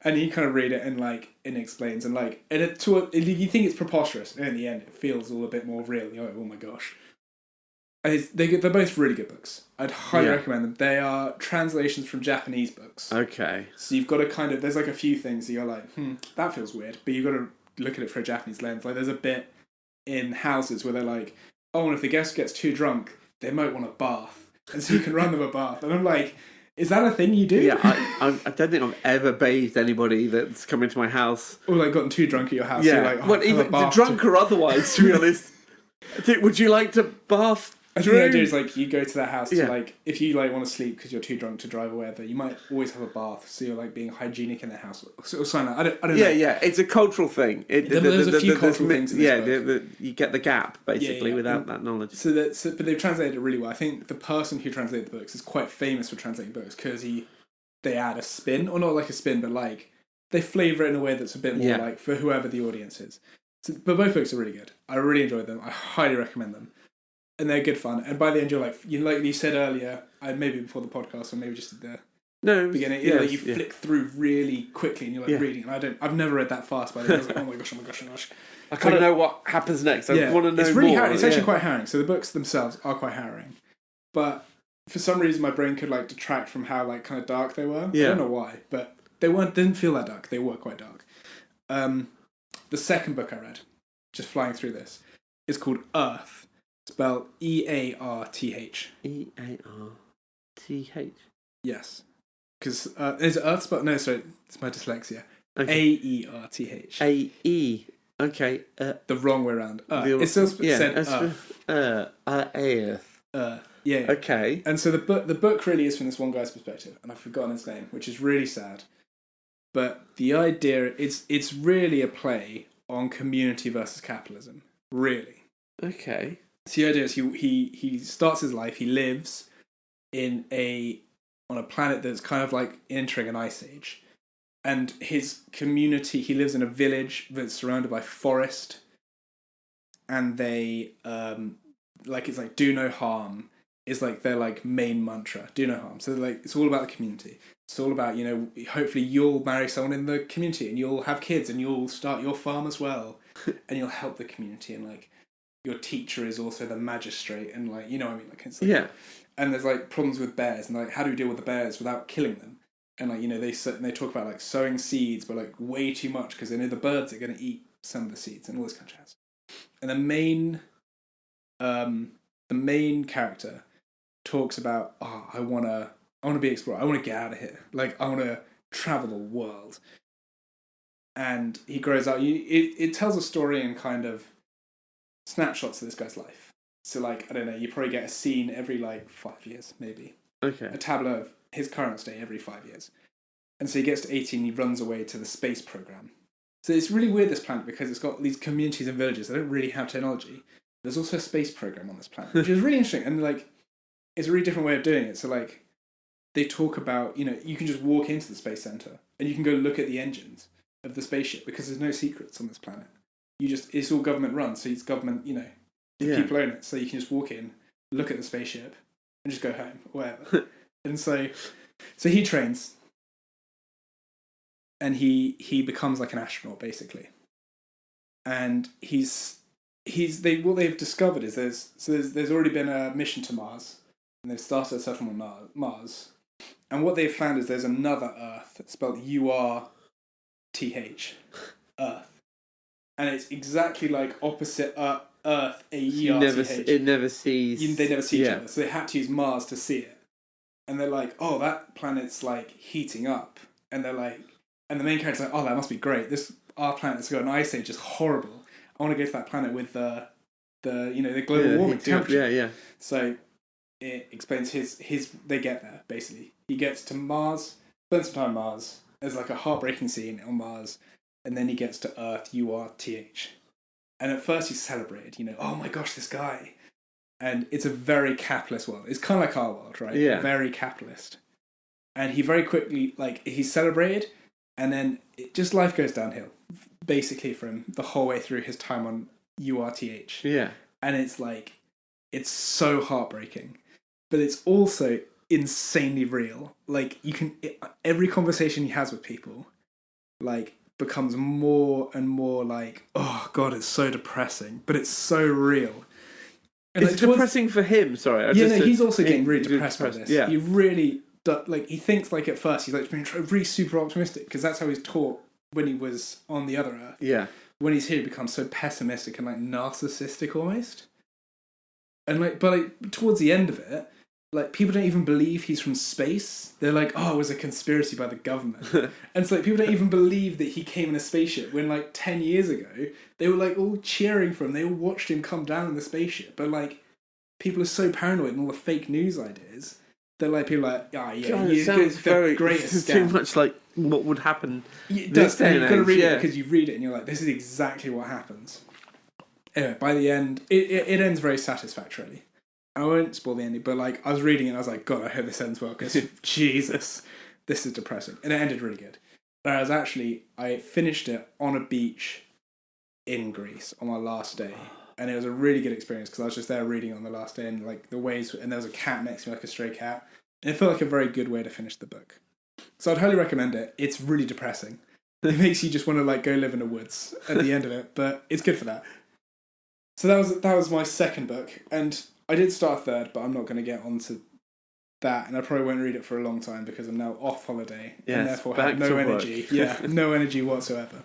And you kind of read it and it explains and you think it's preposterous, and in the end it feels all a bit more real. You're like, oh my gosh. They're both really good books. I'd highly recommend them. They are translations from Japanese books. Okay. So you've got to there's like a few things that you're like, that feels weird, but you've got to look at it for a Japanese lens. Like there's a bit in Houses where they're like, oh, and if the guest gets too drunk, they might want a bath, and so you can run them a bath. And I'm like, is that a thing you do? Yeah, I don't think I've ever bathed anybody that's come into my house. Or gotten too drunk at your house. Yeah, So you're like, well, even drunk or otherwise, to be honest. Would you like to bath? I think the idea is you go to their house to if you want to sleep because you're too drunk to drive or whatever, you might always have a bath, so you're being hygienic in their house or something. I don't know. Yeah, it's a cultural thing. There's a few cultural things. In this book. You get the gap basically without that knowledge. But they've translated it really well. I think the person who translated the books is quite famous for translating books because they add a spin, or not like a spin, but they flavour it in a way that's a bit more for whoever the audience is. So, but both books are really good. I really enjoyed them. I highly recommend them. And they're good fun. And by the end, you're like you said earlier, maybe before the podcast, or maybe just at the beginning, you flick through really quickly, and you're reading. And I've never read that fast. But I was like, oh my gosh. I kind of know what happens next. I want to know it's really more. Harrowing. It's actually quite harrowing. So the books themselves are quite harrowing, but for some reason, my brain could detract from how kind of dark they were. Yeah. I don't know why, but they didn't feel that dark. They were quite dark. The second book I read, just flying through this, is called Earth. Spelled Earth. Earth. Yes. Because is Earth spelled? No, sorry, it's my dyslexia. Okay. Aerth. AE. Okay. The wrong way around. It's still said Earth. Yeah. Okay. And so the book really is from this one guy's perspective, and I've forgotten his name, which is really sad. But the idea, it's really a play on community versus capitalism. Really. Okay. So the idea is he starts his life, he lives on a planet that's kind of entering an ice age. And his community, he lives in a village that's surrounded by forest. And they, it's do no harm. is like their like main mantra. Do no harm. So like it's all about the community. It's all about, you know, hopefully you'll marry someone in the community and you'll have kids and you'll start your farm as well and you'll help the community, and like your teacher is also the magistrate, and like, you know what I mean? Like, it's like, yeah. And there's like problems with bears, and like how do we deal with the bears without killing them? And like, you know, they talk about like sowing seeds, but like way too much because they know the birds are going to eat some of the seeds and all this kind of jazz. And the main character talks about, I want to be explorer. I want to get out of here. Like, I want to travel the world. And he grows up. It tells a story in kind of snapshots of this guy's life. So, like, I don't know, you probably get a scene every, like, 5 years, maybe. Okay. A tableau of his current state every 5 years. And so he gets to 18, he runs away to the space program. So it's really weird, this planet, because it's got these communities and villages that don't really have technology. There's also a space program on this planet, which is really interesting. And, like, it's a really different way of doing it. So, like, they talk about, you know, you can just walk into the space center and you can go look at the engines of the spaceship because there's no secrets on this planet. It's all government run. So it's government, you know, people own it. So you can just walk in, look at the spaceship and just go home or whatever. And so he trains and he becomes like an astronaut basically. And what they've discovered is there's already been a mission to Mars. And they've started a settlement on Mars. And what they've found is there's another Earth, spelled URTH, Earth. And it's exactly like opposite Earth, AERTH. It never sees... They never see each other. So they had to use Mars to see it. And they're like, oh, that planet's like heating up. And they're like... And the main character's like, oh, that must be great. Our planet that's got an ice age is horrible. I want to go to that planet with the global warming temperature. Yeah. So... it explains they get there, basically. He gets to Mars, spends some time on Mars. There's like a heartbreaking scene on Mars, and then he gets to Earth, URTH. And at first he's celebrated, you know, oh my gosh, this guy. And it's a very capitalist world. It's kind of like our world, right? Yeah. Very capitalist. And he very quickly, like, he's celebrated, and then life goes downhill, basically from the whole way through his time on URTH. Yeah. And it's like, it's so heartbreaking. But it's also insanely real. Like, every conversation he has with people, like, becomes more and more like, oh god, it's so depressing, but it's so real. And it's depressing for him. Sorry, he's also getting really depressed by this. Yeah, he really he thinks like at first he's like being really super optimistic because that's how he's taught when he was on the other Earth. Yeah, when he's here, he becomes so pessimistic and like narcissistic almost. And but towards the end of it, like, people don't even believe he's from space. They're like, oh, it was a conspiracy by the government. And so, like, people don't even believe that he came in a spaceship when, like, 10 years ago, they were, like, all cheering for him. They all watched him come down in the spaceship. But, like, people are so paranoid and all the fake news ideas that, like, people are like, it sounds very greatest too much like what would happen. It does. You've got to read it because you read it and you're like, this is exactly what happens. Anyway, by the end, it ends very satisfactorily. I won't spoil the ending, but like I was reading it and I was like, God, I hope this ends well because Jesus, this is depressing. And it ended really good. Whereas I finished it on a beach in Greece on my last day. And it was a really good experience because I was just there reading on the last day and like the waves, and there was a cat next to me, like a stray cat. And it felt like a very good way to finish the book. So I'd highly recommend it. It's really depressing. It makes you just want to like go live in the woods at the end of it, but it's good for that. So that was my second book, and I did start a third, but I'm not going to get onto that, and I probably won't read it for a long time because I'm now off holiday and therefore have no energy. No energy whatsoever.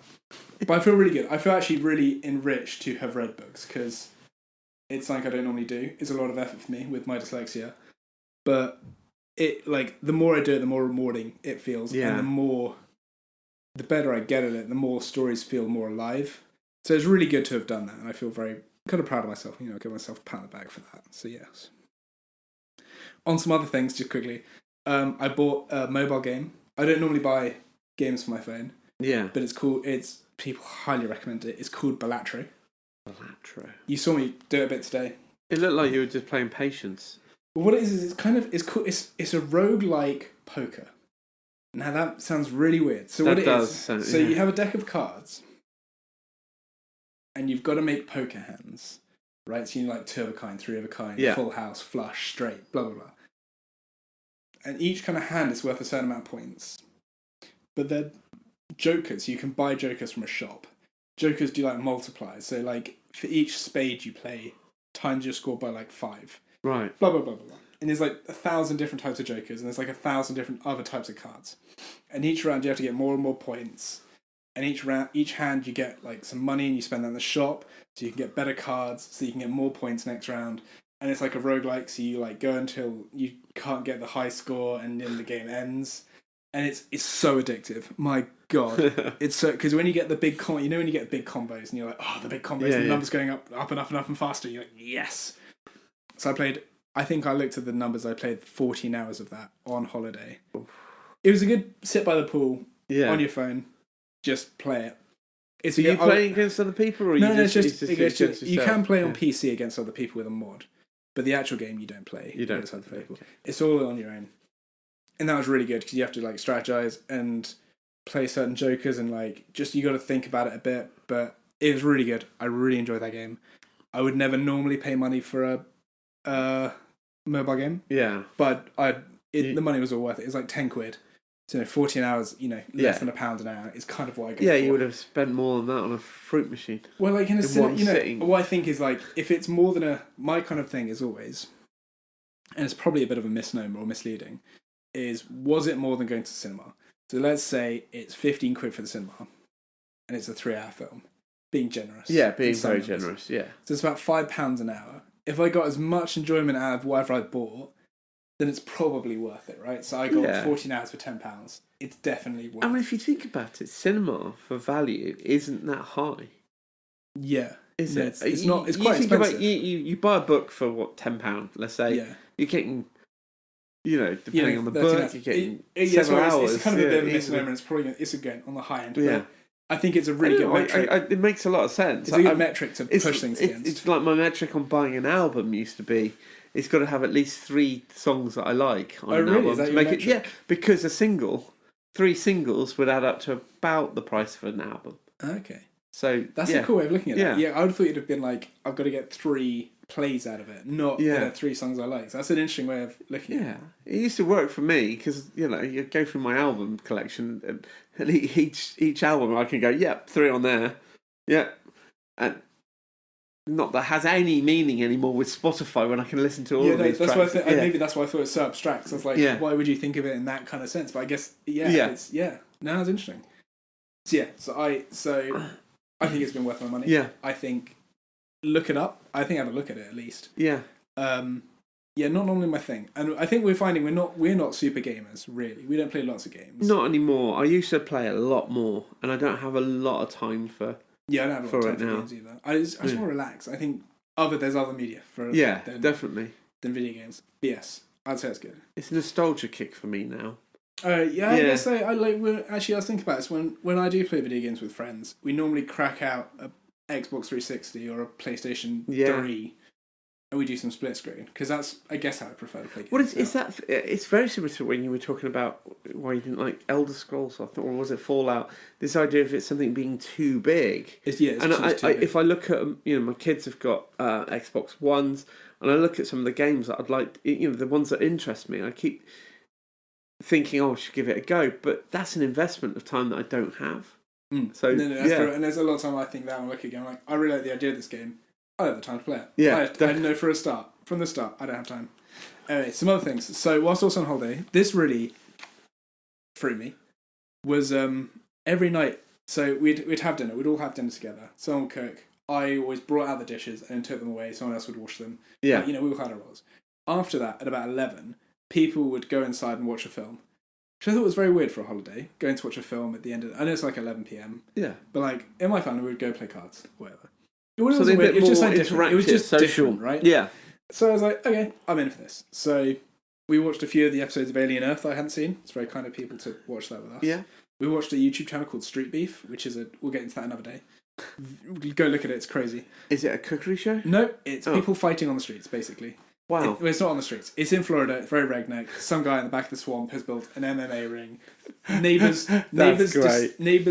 But I feel really good. I feel actually really enriched to have read books because it's something I don't normally do. It's a lot of effort for me with my dyslexia, but it the more I do it, the more rewarding it feels, and the better I get at it, the more stories feel more alive. So it's really good to have done that, and I feel very kind of proud of myself. You know, I give myself a pat on the back for that. So yes. On some other things, just quickly, I bought a mobile game. I don't normally buy games for my phone. Yeah, but it's cool. People highly recommend it. It's called Balatro. Balatro. You saw me do it a bit today. It looked like you were just playing Patience. Well, what it is it's cool. It's a roguelike poker. Now that sounds really weird. So you have a deck of cards. And you've got to make poker hands. right? So you need like 2 of a kind, 3 of a kind, Yeah. full house, flush, straight, blah, blah, blah. And each kind of hand is worth a certain amount of points. But they're jokers. You can buy jokers from a shop. Jokers do like multipliers. So like for each spade you play, times your score by like 5. Right. Blah, blah, blah, blah, blah. And there's like 1,000 different types of jokers, and there's like 1,000 different other types of cards. And each round you have to get more and more points. And each hand you get like some money and you spend that in the shop, so you can get better cards, so you can get more points next round. And it's like a roguelike, so you like go until you can't get the high score, and then the game ends. And it's so addictive. My God, it's so, because when you get the big when you get big combos, and you're like, oh, the big combos, and the numbers going up and up and up and faster. You're like, yes. So I think I looked at the numbers. I played 14 hours of that on holiday. Oof. It was a good sit by the pool on your phone. Just play it. So you playing against other people, or it's just you can play on PC against other people with a mod, but the actual game you don't play. You don't against other people. Okay. It's all on your own, and that was really good because you have to like strategize and play certain jokers, and like just you got to think about it a bit. But it was really good. I really enjoyed that game. I would never normally pay money for a mobile game. Yeah, but the money was all worth it. It was like 10 quid. So 14 hours, less than £1 an hour is kind of what I go for. Yeah, you would have spent more than that on a fruit machine. Well, like in a sitting. What I think is like, if it's more than my kind of thing is always, and it's probably a bit of a misnomer or misleading, was it more than going to the cinema? So let's say it's 15 quid for the cinema, and it's a 3-hour film. Being generous. Yeah, being very generous, yeah. So it's about £5 an hour. If I got as much enjoyment out of whatever I bought, then it's probably worth it, right? So I got 14 hours for £10. It's definitely worth it. I mean, if you think about it, cinema for value isn't that high. Yeah. Is it? It's not. It's quite expensive. You buy a book for, what, £10, let's say. Yeah. You're getting, depending on the book, you're getting several hours. It's kind of a bit of a misnomer, and it's again on the high end. Yeah. I think it's a really good metric. It makes a lot of sense. It's a good metric to push things against. It's like my metric on buying an album used to be, it's got to have at least 3 songs that I like on an album. Is that to your make metric? it, yeah, because 3 singles would add up to about the price of an album. Okay. So that's a cool way of looking at it. Yeah, I would have thought it'd have been like, I've got to get 3 plays out of it, not 3 songs I like. So that's an interesting way of looking at it. Yeah, it used to work for me because, you go through my album collection and each album I can go, 3 on there. Yeah. And not that has any meaning anymore with Spotify when I can listen to all of these that's tracks. Maybe that's why I thought it's so abstract. So I was like, why would you think of it in that kind of sense? But I guess, it's no, it's interesting. So I think it's been worth my money. Yeah. I think look it up. I think have a look at it at least. Yeah. Not normally my thing, and I think we're finding we're not super gamers really. We don't play lots of games. Not anymore. I used to play a lot more, and I don't have a lot of time for. Yeah, I don't have a lot of time for games either. I just want to relax. I think there's other media for definitely than video games. But yes, I'd say it's good. It's a nostalgia kick for me now. I guess I was thinking about this when I do play video games with friends. We normally crack out a Xbox 360 or a PlayStation 3, and we do some split screen because that's, I guess, how I prefer to play games. What is that? It's very similar to when you were talking about why you didn't like Elder Scrolls, I thought, or was it Fallout? This idea of it something being too big. It's too big. If I look at my kids have got Xbox Ones, and I look at some of the games that I'd like, the ones that interest me, I keep thinking, I should give it a go, but that's an investment of time that I don't have. So that's true. And there's a lot of time I think that when I look at a game, I'm like, I really like the idea of this game. I don't have the time to play it. Yeah, I know from the start, I don't have time. Anyway, some other things. So whilst also on holiday, this really threw me. Was every night. So we'd have dinner. We'd all have dinner together. Someone would cook. I always brought out the dishes and took them away. Someone else would wash them. Yeah, we all had our roles. After that, at about 11, people would go inside and watch a film. Which I thought was very weird for a holiday, going to watch a film at the end of... I know it's like 11 p.m. Yeah. But like, in my family, we would go play cards, whatever. It was a bit more interactive, it was just social, different, right? Yeah. So I was like, okay, I'm in for this. So we watched a few of the episodes of Alien Earth I hadn't seen. It's very kind of people to watch that with us. Yeah. We watched a YouTube channel called Street Beef, which is we'll get into that another day. Go look at it, it's crazy. Is it a cookery show? No, it's people fighting on the streets, basically. Wow. It's not on the streets. It's in Florida. It's very redneck. Some guy in the back of the swamp has built an MMA ring. neighbours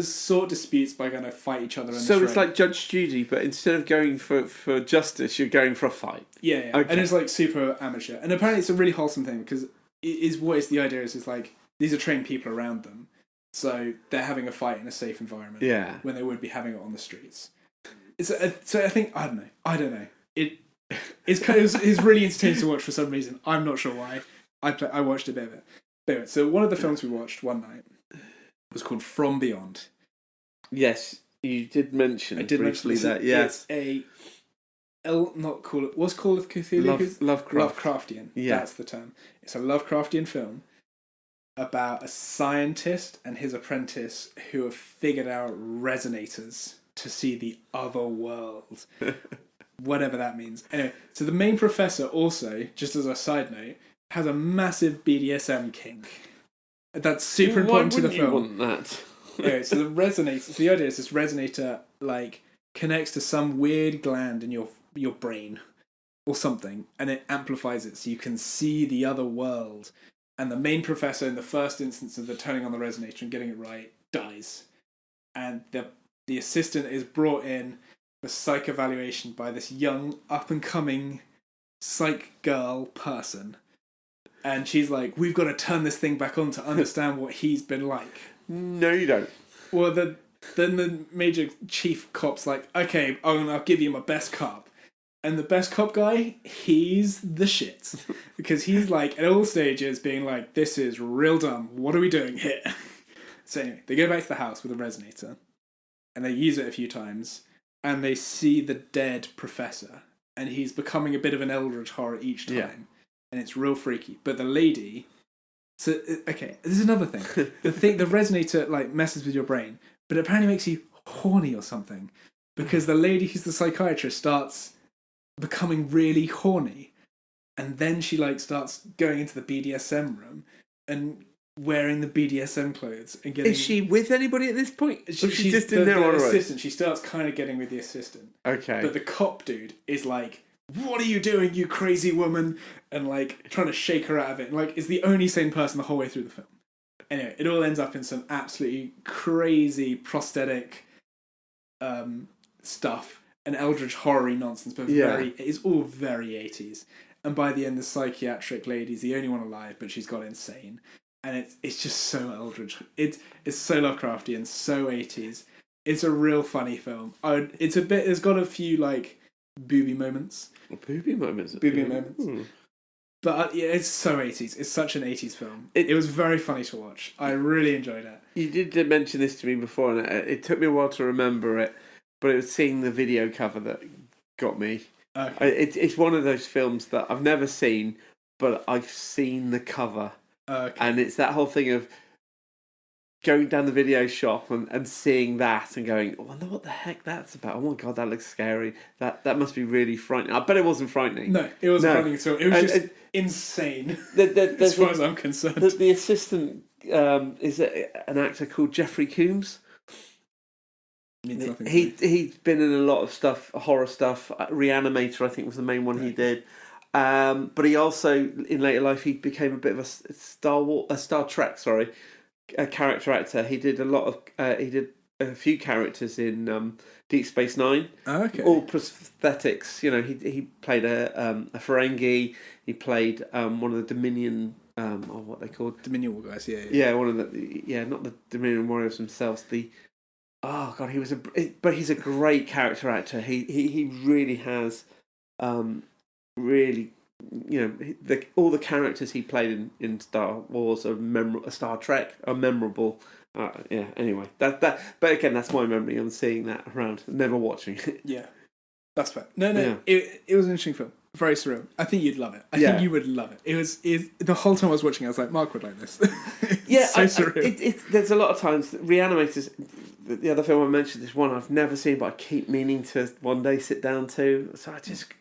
sort disputes by going to fight each other. So it's like Judge Judy, but instead of going for justice, you're going for a fight. Yeah. Okay. And it's like super amateur. And apparently it's a really wholesome thing because the idea is like these are trained people around them, so they're having a fight in a safe environment. Yeah. When they would be having it on the streets. So I think I don't know. It's really entertaining to watch for some reason. I'm not sure why. I watched a bit of it. But anyway, so one of the films we watched one night was called From Beyond. Yes, you did mention briefly that. Yes, it's what's Call of Cthulhu? Lovecraftian. Yeah, that's the term. It's a Lovecraftian film about a scientist and his apprentice who have figured out resonators to see the other world. Whatever that means. Anyway, so the main professor also, just as a side note, has a massive BDSM kink. That's super important to the film. Why wouldn't you want that? Anyway, so the idea is this resonator like connects to some weird gland in your brain or something, and it amplifies it so you can see the other world. And the main professor, in the first instance of the turning on the resonator and getting it right, dies. And the assistant is brought in for psych evaluation by this young, up-and-coming psych girl person. And she's like, we've got to turn this thing back on to understand what he's been like. No, you don't. Well, then the major chief cop's like, okay, I'll give you my best cop. And the best cop guy, he's the shit. Because he's like, at all stages, being like, this is real dumb. What are we doing here? So anyway, they go back to the house with a resonator. And they use it a few times. And they see the dead professor. And he's becoming a bit of an eldritch horror each time. Yeah. And it's real freaky. But the lady... So, okay, this is another thing. The resonator, like, messes with your brain. But it apparently makes you horny or something. Because the lady who's the psychiatrist starts becoming really horny. And then she, like, starts going into the BDSM room and wearing the BDSM clothes and getting... Is she with anybody at this point? She's just in there on her own. She starts kind of getting with the assistant. Okay. But the cop dude is like, what are you doing, you crazy woman? And, like, trying to shake her out of it. And, like, is the only sane person the whole way through the film. Anyway, it all ends up in some absolutely crazy prosthetic stuff and eldritch horror nonsense, but it's all very 80s. And by the end, the psychiatric lady's the only one alive, but she's got insane. And it's just so eldritch. It's so Lovecraftian, so 80s. It's a real funny film. It's got a few, like, booby moments. Booby moments? But it's so 80s. It's such an 80s film. It was very funny to watch. I really enjoyed it. You did mention this to me before, and it took me a while to remember it, but it was seeing the video cover that got me. Okay. It's one of those films that I've never seen, but I've seen the cover. Okay. And it's that whole thing of going down the video shop and seeing that and going, I wonder what the heck that's about. Oh my God, that looks scary. That must be really frightening. I bet it wasn't frightening. No, it wasn't frightening at all. It was just insane, as far as I'm concerned. The assistant is an actor called Jeffrey Combs. He's been in a lot of stuff, horror stuff. Reanimator, I think, was the main one he did. But he also, in later life, he became a bit of a Star Trek, a character actor. He did he did a few characters in Deep Space Nine. Oh, okay. All prosthetics. You know, he played a Ferengi. He played one of the Dominion. Or what they called Dominion War guys. Yeah, one of the not the Dominion warriors themselves. Oh God, but he's a great character actor. He really has, really, you know, all the characters he played in Star Wars Star Trek are memorable. Anyway, that. But again, that's my memory on seeing that around, never watching it. Yeah, that's fair. No, it was an interesting film. Very surreal. I think you'd love it. I think you would love it. It was the whole time I was watching, I was like, Mark would like this. So surreal. There's a lot of times Reanimators. The other film I mentioned is one I've never seen, but I keep meaning to one day sit down to. So I just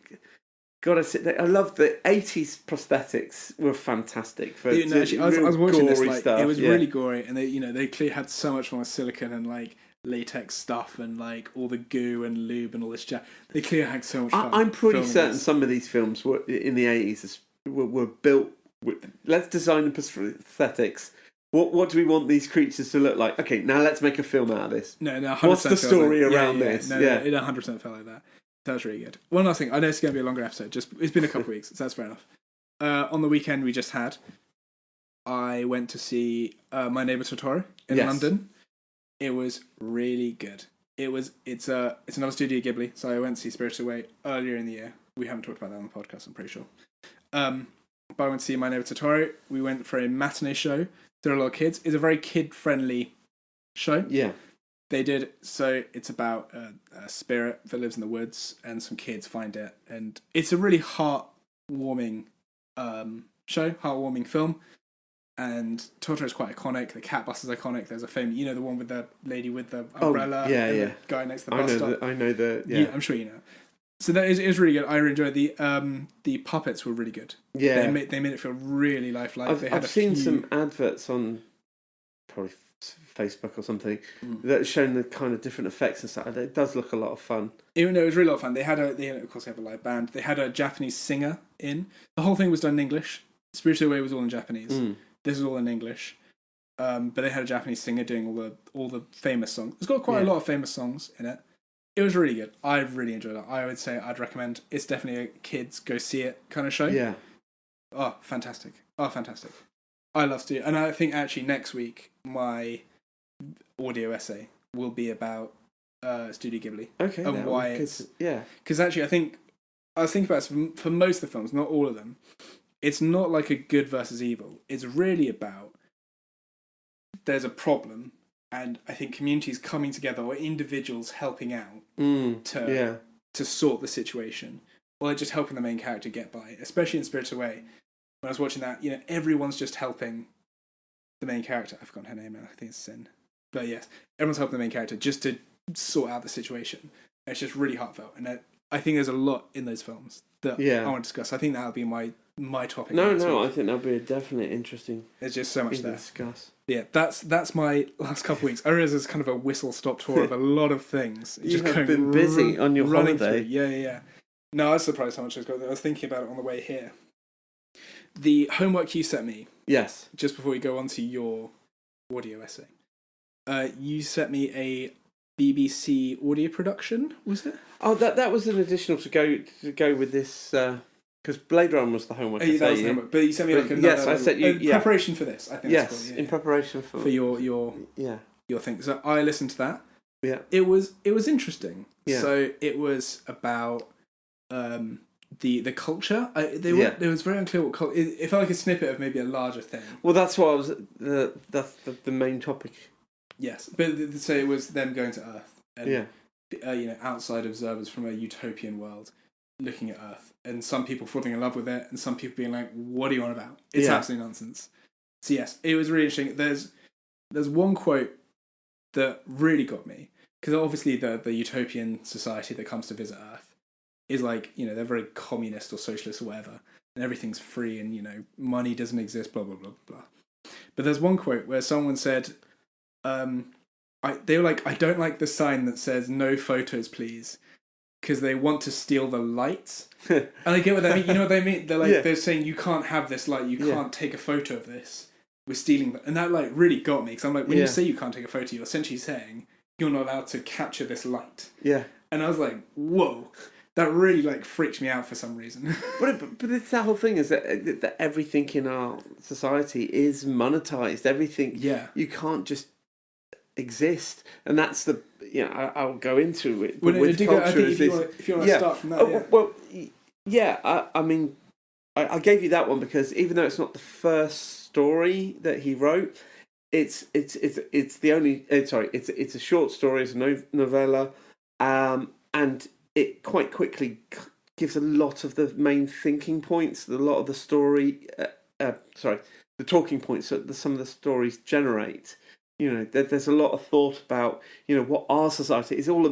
gotta sit there. I love the 80s prosthetics were fantastic. Actually, I was watching this. Like, stuff. It was really gory, and they clearly had so much more silicone and like latex stuff and like all the goo and lube and all this jazz. They clearly had so much fun. I'm pretty certain some of these films were in the 80s were built with, let's design the prosthetics What do we want these creatures to look like? Okay, now let's make a film out of this. No, 100% What's the story around this? No, it 100% felt like that. That was really good. One last thing. I know it's going to be a longer episode. It's been a couple of weeks, so that's fair enough. On the weekend we just had, I went to see My Neighbor Totoro in London. It was really good. It's another Studio Ghibli, so I went to see Spirited Away earlier in the year. We haven't talked about that on the podcast, I'm pretty sure. But I went to see My Neighbor Totoro. We went for a matinee show. There are a lot of kids. It's a very kid-friendly show. Yeah. They did, so it's about a spirit that lives in the woods and some kids find it. And it's a really heartwarming show, heartwarming film. And Totoro is quite iconic. The cat bus is iconic. There's a famous, the one with the lady with the umbrella and the guy next to the bus stop. I know the. Yeah, I'm sure you know. So that is really good. I really enjoyed the puppets were really good. Yeah, they made it feel really lifelike. I've seen some adverts on probably Facebook or something that's shown the kind of different effects and stuff. It does look a lot of fun. Even though it was really a lot of fun. They had of course they have a live band. They had a Japanese singer in. The whole thing was done in English. Spirited Away was all in Japanese. This was all in English. But they had a Japanese singer doing all the famous songs. It's got quite a lot of famous songs in it. It was really good. I really enjoyed it. I would say I'd recommend. It's definitely a kids go see it kind of show. Yeah. Oh, fantastic. I love Studio. And I think actually next week my audio essay will be about Studio Ghibli. Okay. And why it's... Yeah. Because actually I was thinking about it, for most of the films, not all of them, it's not like a good versus evil. It's really about there's a problem and I think communities coming together or individuals helping out to sort the situation, or just helping the main character get by. Especially in Spirited Away, when I was watching that, everyone's just helping the main character. I've forgotten her name now. I think it's Sin, but yes, everyone's helping the main character just to sort out the situation. And it's just really heartfelt, and I think there's a lot in those films that I want to discuss. I think that'll be my topic. No, I think that'll be a definitely interesting. There's just so much there to discuss. Yeah, that's my last couple of weeks. I realise it's kind of a whistle-stop tour of a lot of things. You have been busy on your holiday. Yeah. No, I was surprised how much I was thinking about it on the way here. The homework you sent me. Yes. Just before we go on to your audio essay. You sent me a BBC audio production, was it? Oh, that was an additional to go with this... Because Blade Runner was the homework. That was the homework. But you sent me like another... Yes, I sent you... preparation for this, I think. Yes, in preparation for your thing. So I listened to that. Yeah. It was interesting. Yeah. So it was about the culture. It was very unclear what culture... It felt like a snippet of maybe a larger thing. Well, that's what I was... That's the main topic. Yes. But so it was them going to Earth. And, outside observers from a utopian world looking at Earth. And some people falling in love with it, and some people being like, "What are you on about? It's absolute nonsense." So yes, it was really interesting. There's one quote that really got me, because obviously the utopian society that comes to visit Earth is like, they're very communist or socialist or whatever, and everything's free, and money doesn't exist, blah blah blah blah. But there's one quote where someone said, they were like, "I don't like the sign that says no photos, please." Because they want to steal the light. And I get what they mean. You know what they mean? They're like, they're saying, you can't have this light, you can't take a photo of this. We're stealing that. And that really got me. Because I'm like, when you say you can't take a photo, you're essentially saying you're not allowed to capture this light. Yeah. And I was like, whoa. That really freaked me out for some reason. but it's that whole thing is that everything in our society is monetized. Everything. Yeah. You can't just exist. And that's the... I'll go into it. Well, with culture, I think if you want to start from that, I mean, I gave you that one because even though it's not the first story that he wrote, it's the only. It's a short story, it's a novella, and it quite quickly gives a lot of the main thinking points, a lot of the story. The talking points that some of the stories generate. There's a lot of thought about, what our society is all,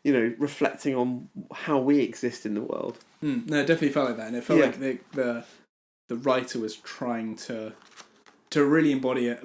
reflecting on how we exist in the world. No, it definitely felt like that. And it felt like the writer was trying to really embody it,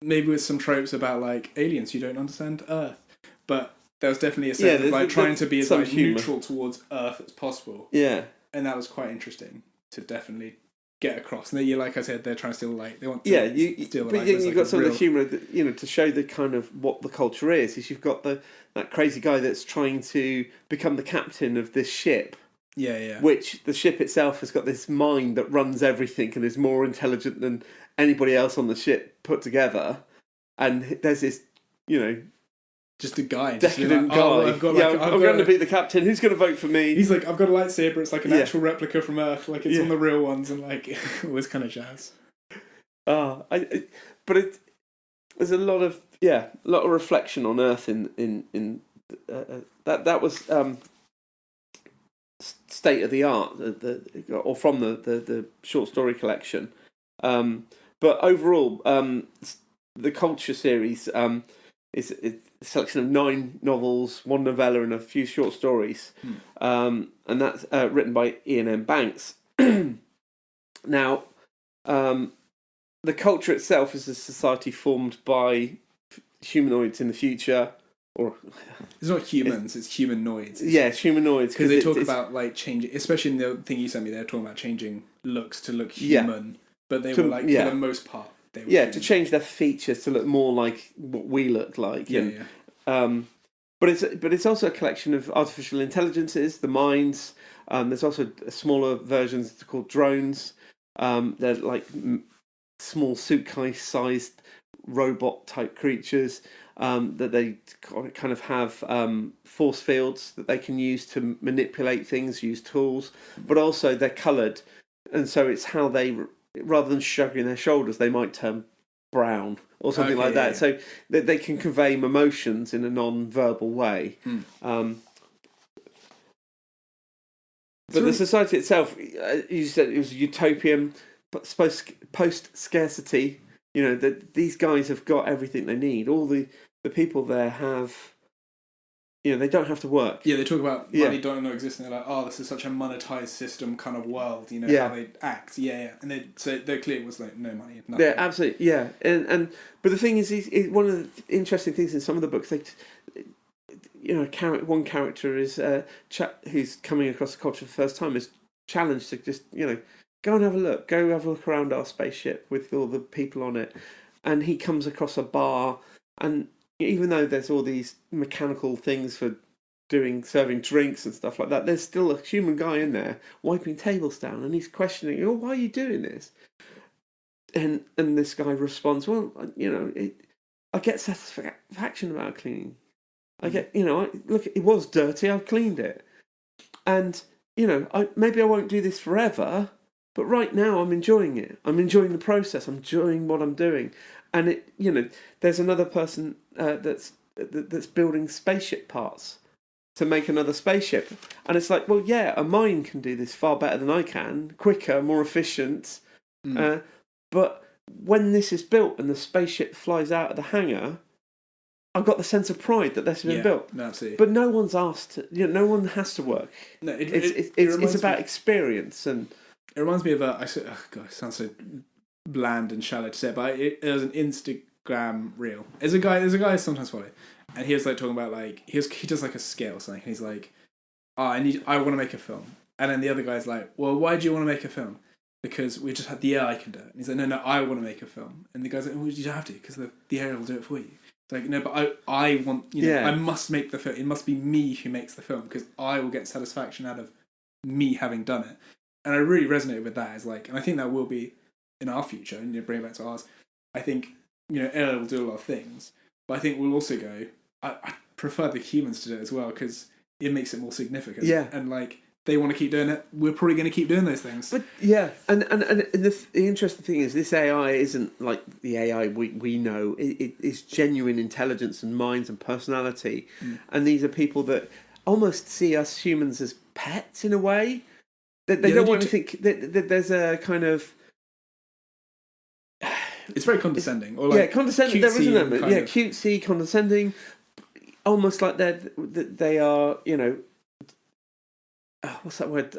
maybe with some tropes about, aliens who don't understand Earth. But there was definitely a sense of, trying to be as, neutral towards Earth as possible. Yeah. And that was quite interesting to definitely get across. And then, like I said, they're trying to steal light. They want to steal the but light. But you've got some of the humour, to show the kind of what the culture is you've got that crazy guy that's trying to become the captain of this ship. Yeah, yeah. Which the ship itself has got this mind that runs everything and is more intelligent than anybody else on the ship put together. And there's this, just a guy, decadent guy. I'm going to be the captain. Who's going to vote for me? He's like, I've got a lightsaber. It's like an actual replica from Earth, like it's on the real ones, and like all this kind of jazz. There's a lot of reflection on Earth in that was state of the art, or from the short story collection. But overall, the Culture series is a selection of 9 novels, 1 novella, and a few short stories. And that's written by Iain M Banks. Now, the Culture itself is a society formed by humanoids in the future. Or it's not humans, it's humanoids. It's humanoids. Because they talk about like changing, especially in the thing you sent me, they're talking about changing looks to look human. But they were like, for the most part, they were human. To change their features to look more like what we look like. But it's also a collection of artificial intelligences, the minds. There's also smaller versions called drones. They're like small suitcase-sized robot-type creatures. That they kind of have force fields that they can use to manipulate things, use tools, but also they're coloured, and so it's how they, rather than shrugging their shoulders, they might turn brown or something like that. So they can convey emotions in a non-verbal way. But the society itself, you said it was utopian, but post-scarcity. That these guys have got everything they need. All the people there have, they don't have to work. Yeah, they talk about money don't exist, and they're like, this is such a monetized system kind of world. How they act. And they're clear it was like no money, nothing. Yeah, absolutely. Yeah, but the thing is, one of the interesting things in some of the books, one character is a chap who's coming across the Culture for the first time is challenged to just go and have a look. Go have a look around our spaceship with all the people on it. And he comes across a bar, and even though there's all these mechanical things for serving drinks and stuff like that, there's still a human guy in there wiping tables down, and he's questioning, why are you doing this? And this guy responds, well, I get satisfaction about cleaning. I get, look, it was dirty, I've cleaned it. And, maybe I won't do this forever, but right now I'm enjoying it. I'm enjoying the process. I'm enjoying what I'm doing. And there's another person that's building spaceship parts to make another spaceship. And it's like, well, yeah, a mine can do this far better than I can, quicker, more efficient. But when this is built and the spaceship flies out of the hangar, I've got the sense of pride that this has been built. No, absolutely. But no one's asked. No one has to work. No, it's about experience. And it reminds me of it sounds so bland and shallow to say it, but it was an Instagram reel. There's a guy I sometimes follow, and he was like talking about like he does like a scale or something, and he's like, I want to make a film, and then the other guy's like, well, why do you want to make a film? Because we just had the AI can do it. And he's like, no, I want to make a film, and the guy's like, well, you don't have to because the AI will do it for you. It's like, no, but I want, I must make the film. It must be me who makes the film because I will get satisfaction out of me having done it. And I really resonated with that as like, and I think that will be in our future, and bring it back to ours. I think, AI will do a lot of things, but I think we'll also go, I prefer the humans to do it as well because it makes it more significant. Yeah. And like, they want to keep doing it, we're probably going to keep doing those things. But yeah, and the interesting thing is this AI isn't like the AI we know. It's genuine intelligence and minds and personality. And these are people that almost see us humans as pets in a way. They don't want to think that there's a kind of... It's very condescending. Or like condescending. There is an element. Yeah, cutesy, condescending. Almost like they are, what's that word?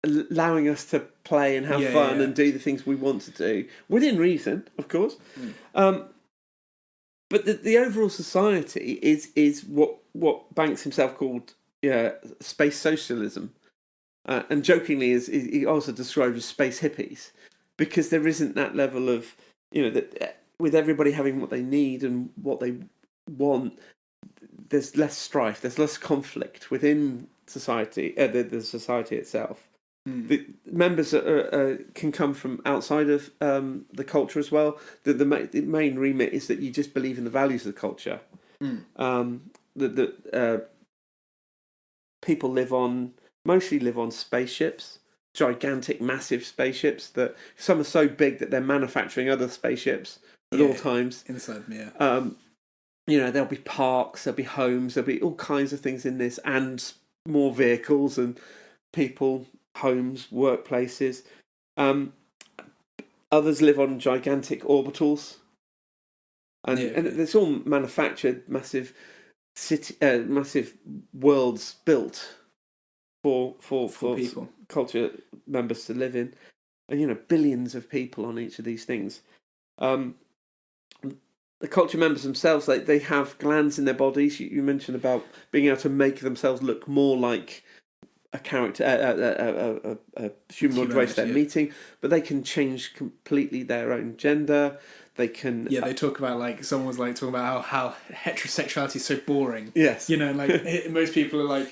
Allowing us to play and have fun and do the things we want to do. Within reason, of course. But the overall society is what Banks himself called space socialism. and jokingly he also described as space hippies, because there isn't that level of, that with everybody having what they need and what they want, there's less strife, there's less conflict within society, the society itself. The members can come from outside of the culture as well. The main remit is that you just believe in the values of the culture. People mostly live on spaceships, gigantic, massive spaceships that some are so big that they're manufacturing other spaceships at all times. Inside, yeah. There'll be parks, there'll be homes, there'll be all kinds of things in this, and more vehicles and people, homes, workplaces. Others live on gigantic orbitals, and it's all manufactured, massive worlds built for people, culture members to live in, and billions of people on each of these things. The culture members themselves, they have glands in their bodies. You mentioned about being able to make themselves look more like a character, a humanoid race they're meeting, but they can change completely their own gender. They can. Yeah, they talk about someone was talking about how heterosexuality is so boring. Yes, most people are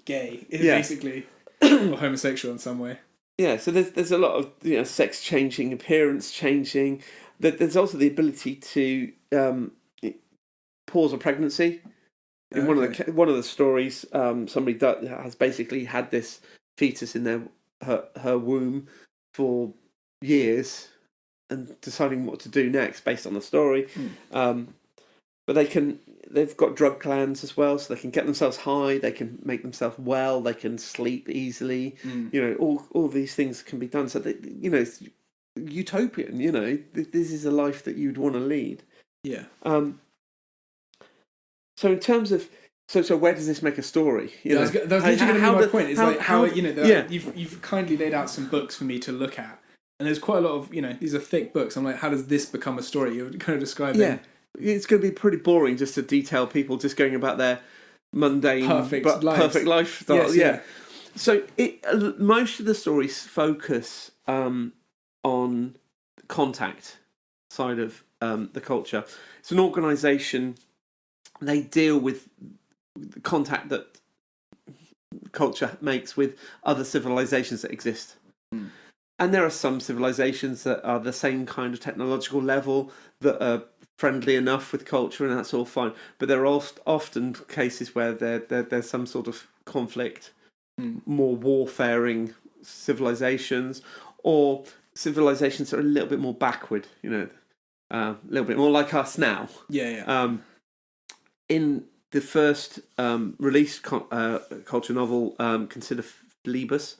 gay, basically, or homosexual in some way. Yeah, so there's a lot of sex changing, appearance changing. There's also the ability to pause a pregnancy. In one of the stories, somebody has basically had this fetus in her womb for years, and deciding what to do next based on the story. But they've got drug glands as well, so they can get themselves high, they can make themselves well, they can sleep easily. All these things can be done. So it's utopian. This is a life that you'd want to lead. Yeah. So in terms of so where does this make a story? That's literally going to be my point. Is you've kindly laid out some books for me to look at, and there's quite a lot of these are thick books. I'm like, how does this become a story? You're kind of describing. Yeah, it's going to be pretty boring just to detail people just going about their mundane, perfect lifestyle. Yes, yeah. So most of the stories focus on contact side of the culture. It's an organisation. They deal with the contact that culture makes with other civilizations that exist. And there are some civilizations that are the same kind of technological level that are friendly enough with culture, and that's all fine. But there are often cases where there's some sort of conflict, more warfaring civilizations, or civilizations that are a little bit more backward, a little bit more like us now. In the first released culture novel, Consider Phlebas,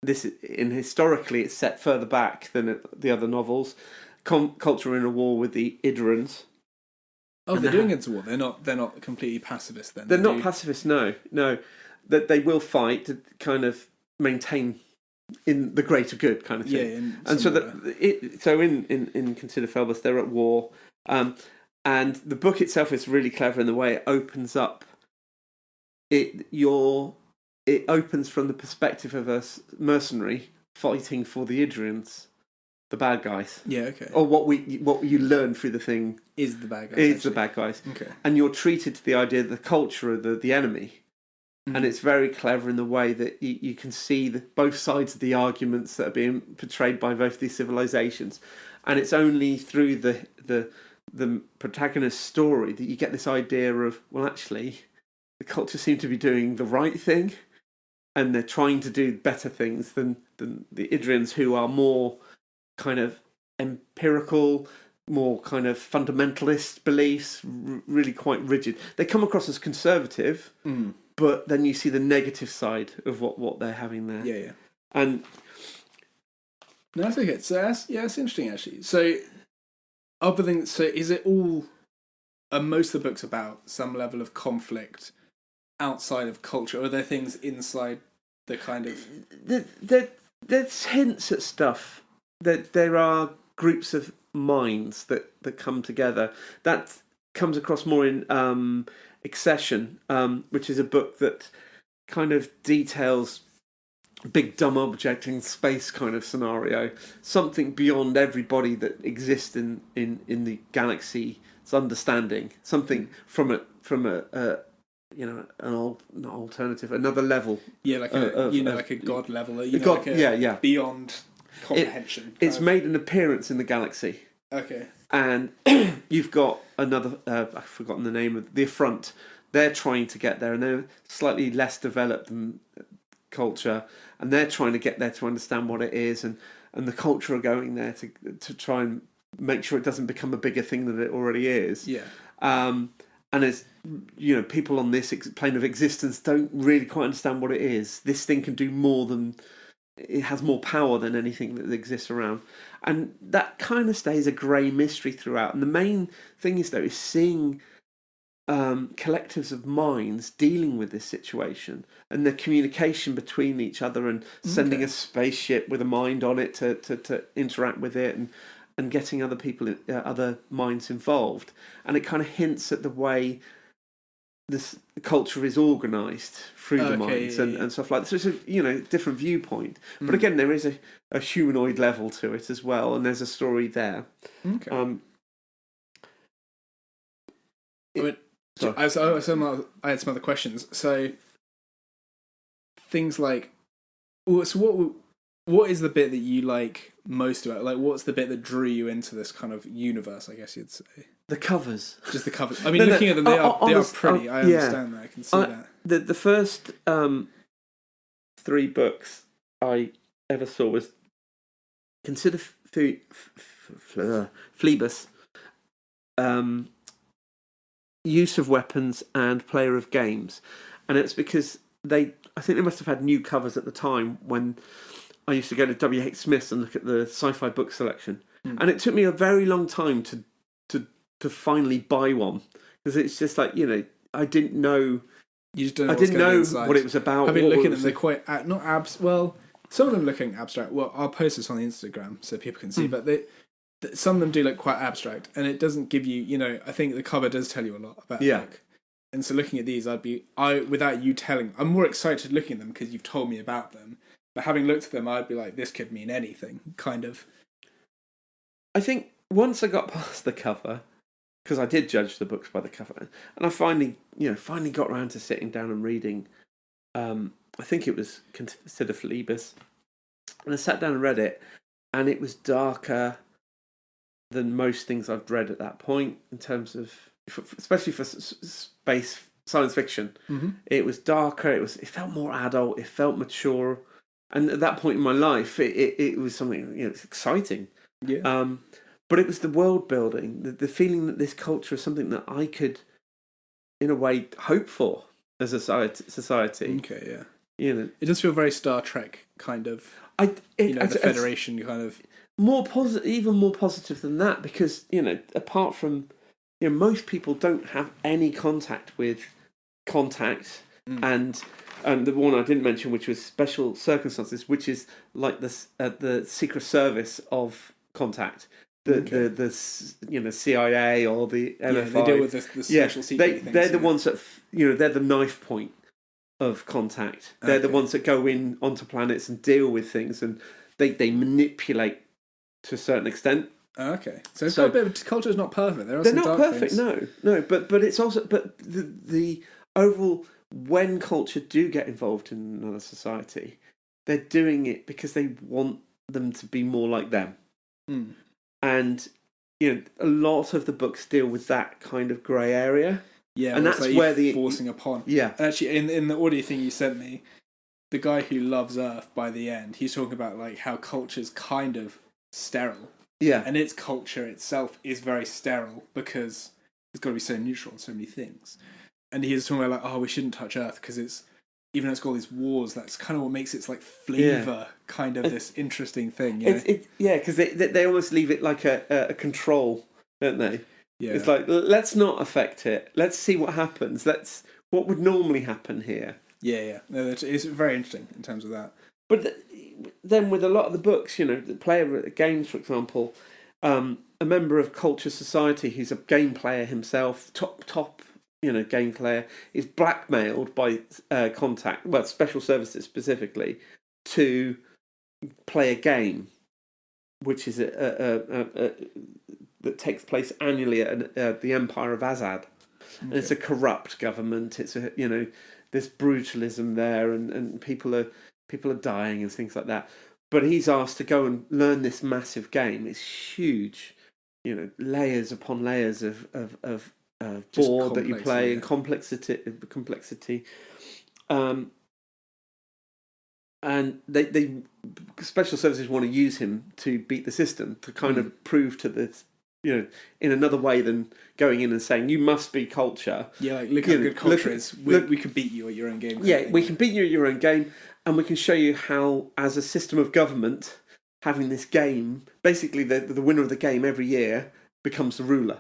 historically it's set further back than the other novels. Culture in a war with the Idrins. Oh, they're doing into war. They're not completely pacifist then. They're not pacifist. No. That they will fight to kind of maintain in the greater good kind of thing. Yeah, so in Consider Phlebas, they're at war. And the book itself is really clever in the way it opens up. It opens from the perspective of a mercenary fighting for the Idrians, the bad guys. Yeah, okay. Or what you learn through the thing is the bad guys. Is the bad guys. Okay. And you're treated to the idea of the culture of the enemy. And it's very clever in the way that you can see both sides of the arguments that are being portrayed by both these civilizations. And it's only through the protagonist's story that you get this idea of, well, actually, the culture seem to be doing the right thing, and they're trying to do better things than the Idrians, who are more kind of empirical, more kind of fundamentalist beliefs, really quite rigid. They come across as conservative, but then you see the negative side of what they're having there. Yeah. And no, that's okay. So that's interesting actually. So other than is it all? Are most of the books about some level of conflict outside of culture, or are there things inside the kind of? There's hints at stuff. That there are groups of minds that come together. That comes across more in Accession, which is a book that kind of details big dumb object in space kind of scenario, something beyond everybody that exists in the galaxy's understanding, something from a an alternative, another level. Yeah, like like a god level, beyond comprehension. It's made an appearance in the galaxy. Okay. And you've got another, I've forgotten the name of the Affront. They're trying to get there, and they're slightly less developed than culture, and they're trying to get there to understand what it is, and the culture are going there to try and make sure it doesn't become a bigger thing than it already is. Yeah. And it's, people on this plane of existence don't really quite understand what it is. This thing can do more than, it has more power than anything that exists around. And that kind of stays a grey mystery throughout. And the main thing is seeing collectives of minds dealing with this situation and the communication between each other, and sending a spaceship with a mind on it to interact with it, and getting other people, other minds involved. And it kind of hints at the way this culture is organised through the minds and stuff like that. So it's a different viewpoint. But again, there is a humanoid level to it as well, and there's a story there. Okay. I had some other questions. So things like, so what is the bit that you like most about it? Like, what's the bit that drew you into this kind of universe, I guess you'd say? The covers. Just the covers. I mean, looking at them, they are pretty. I understand that. I can see that. The first 3 books I ever saw was consider Phlebas, use of weapons and player of games, and it's because I think they must have had new covers at the time when I used to go to W.H. Smith's and look at the sci-fi book selection, and it took me a very long time to finally buy one, because it's just like, I didn't know. You just don't know. I didn't know what it was about. I've been looking at them; they're quite not abs. Well, some of them looking abstract. Well, I'll post this on the Instagram so people can see. But some of them do look quite abstract, and it doesn't give you. I think the cover does tell you a lot about the book. And so looking at these, without you telling, I'm more excited looking at them because you've told me about them. But having looked at them, I'd be like, this could mean anything, kind of. I think once I got past the cover, because I did judge the books by the cover, and I finally got around to sitting down and reading. I think it was Consider Phlebas, and I sat down and read it, and it was darker than most things I've read at that point, in terms of, especially for space science fiction. Mm-hmm. It was darker. It felt more adult. It felt mature, and at that point in my life, it was something it's exciting. Yeah. But it was the world building, the feeling that this culture is something that I could, in a way, hope for as a society. Okay, yeah. It does feel very Star Trek kind of. The Federation kind of. More positive, even more positive than that, because apart from, most people don't have any contact with Contact, and the one I didn't mention, which was Special Circumstances, which is like the Secret Service of Contact. The CIA or the MFI. Yeah, they deal with the special secret things. They're the ones that, they're the knife point of Contact. They're the ones that go in onto planets and deal with things, and they manipulate to a certain extent. Okay, so it's got a bit of, culture's not perfect. They're not perfect, things. No, but it's also, but the overall, when culture do get involved in another society, they're doing it because they want them to be more like them. And a lot of the books deal with that kind of grey area. Yeah, and that's where the forcing upon. Yeah, and actually, in the audio thing you sent me, the guy who loves Earth by the end, he's talking about like how culture's kind of sterile. Yeah, and its culture itself is very sterile because it's got to be so neutral on so many things. And he's talking about like, we shouldn't touch Earth because even though it's got all these wars, that's kind of what makes its like flavour kind of this interesting thing. Because they almost leave it like a control, don't they? Yeah. It's like, let's not affect it. Let's see what happens. What would normally happen here. Yeah. No, it's very interesting in terms of that. But then with a lot of the books, the player games, for example, a member of Culture Society who's a game player himself, top game player is blackmailed by special services specifically, to play a game, which is that takes place annually at the Empire of Azad. Okay. And it's a corrupt government. It's there's brutalism there, and people are dying and things like that. But he's asked to go and learn this massive game. It's huge, layers upon layers of board that you play, and complexity. And they special services want to use him to beat the system, to kind of prove to this, in another way than going in and saying you must be culture. Yeah, like, look how good culture is. We can beat you at your own game. Yeah, we can beat you at your own game, and we can show you how, as a system of government, having this game, basically the winner of the game every year becomes the ruler.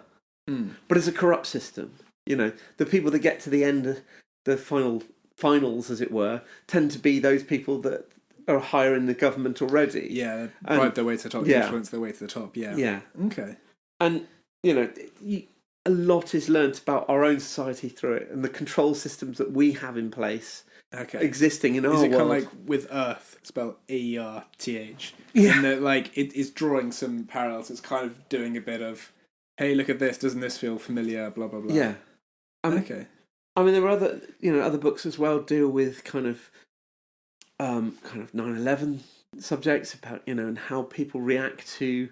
But it's a corrupt system. The people that get to the end, the finals, as it were, tend to be those people that are higher in the government already. Yeah, bribe their way to the top, influence their way to the top. Yeah. Yeah. Okay. And a lot is learnt about our own society through it, and the control systems that we have in place, existing in our world. Is it kind of like with Earth, spelled ERTH? Yeah. And that, it is drawing some parallels. It's kind of doing a bit of, hey, look at this. Doesn't this feel familiar? Blah blah blah. Yeah. Okay. I mean, there are other books as well deal with kind of 9/11 subjects about and how people react to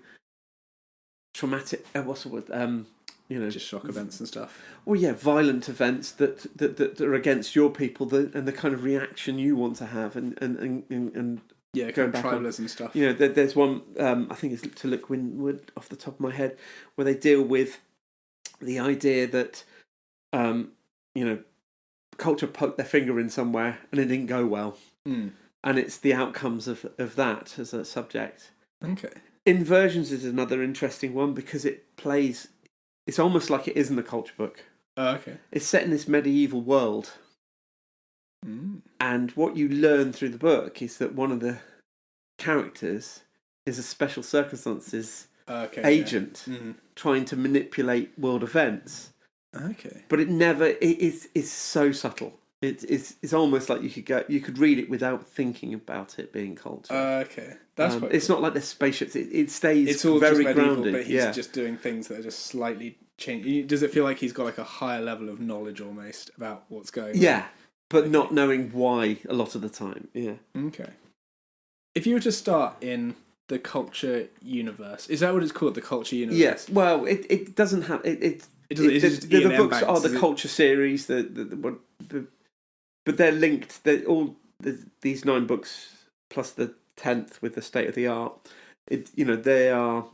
traumatic. What's the word? Just shock events and stuff. Well, yeah, violent events that are against your people, and the kind of reaction you want to have, and yeah, going back tribalism stuff. There's one I think it's To Look Windward off the top of my head, where they deal with the idea that culture poked their finger in somewhere and it didn't go well, and it's the outcomes of that as a subject. Okay. Inversions is another interesting one because it plays. It's almost like it isn't a culture book. Oh, okay. It's set in this medieval world. And what you learn through the book is that one of the characters is a special circumstances agent trying to manipulate world events. Okay. But it's so subtle. It's almost like you could read it without thinking about it being culture. Okay. That's quite it's cool. not like there's spaceships. It stays it's all very just medieval, grounded. But he's just doing things that are just slightly changed. Does it feel like he's got like a higher level of knowledge almost about what's going on? Yeah, but not knowing why a lot of the time. Yeah. Okay. If you were to start in the culture universe, is that what it's called? The culture universe? Yes. Well, it doesn't have the books are the culture series. But they're linked. These 9 books plus the 10th with the state of the art. They are.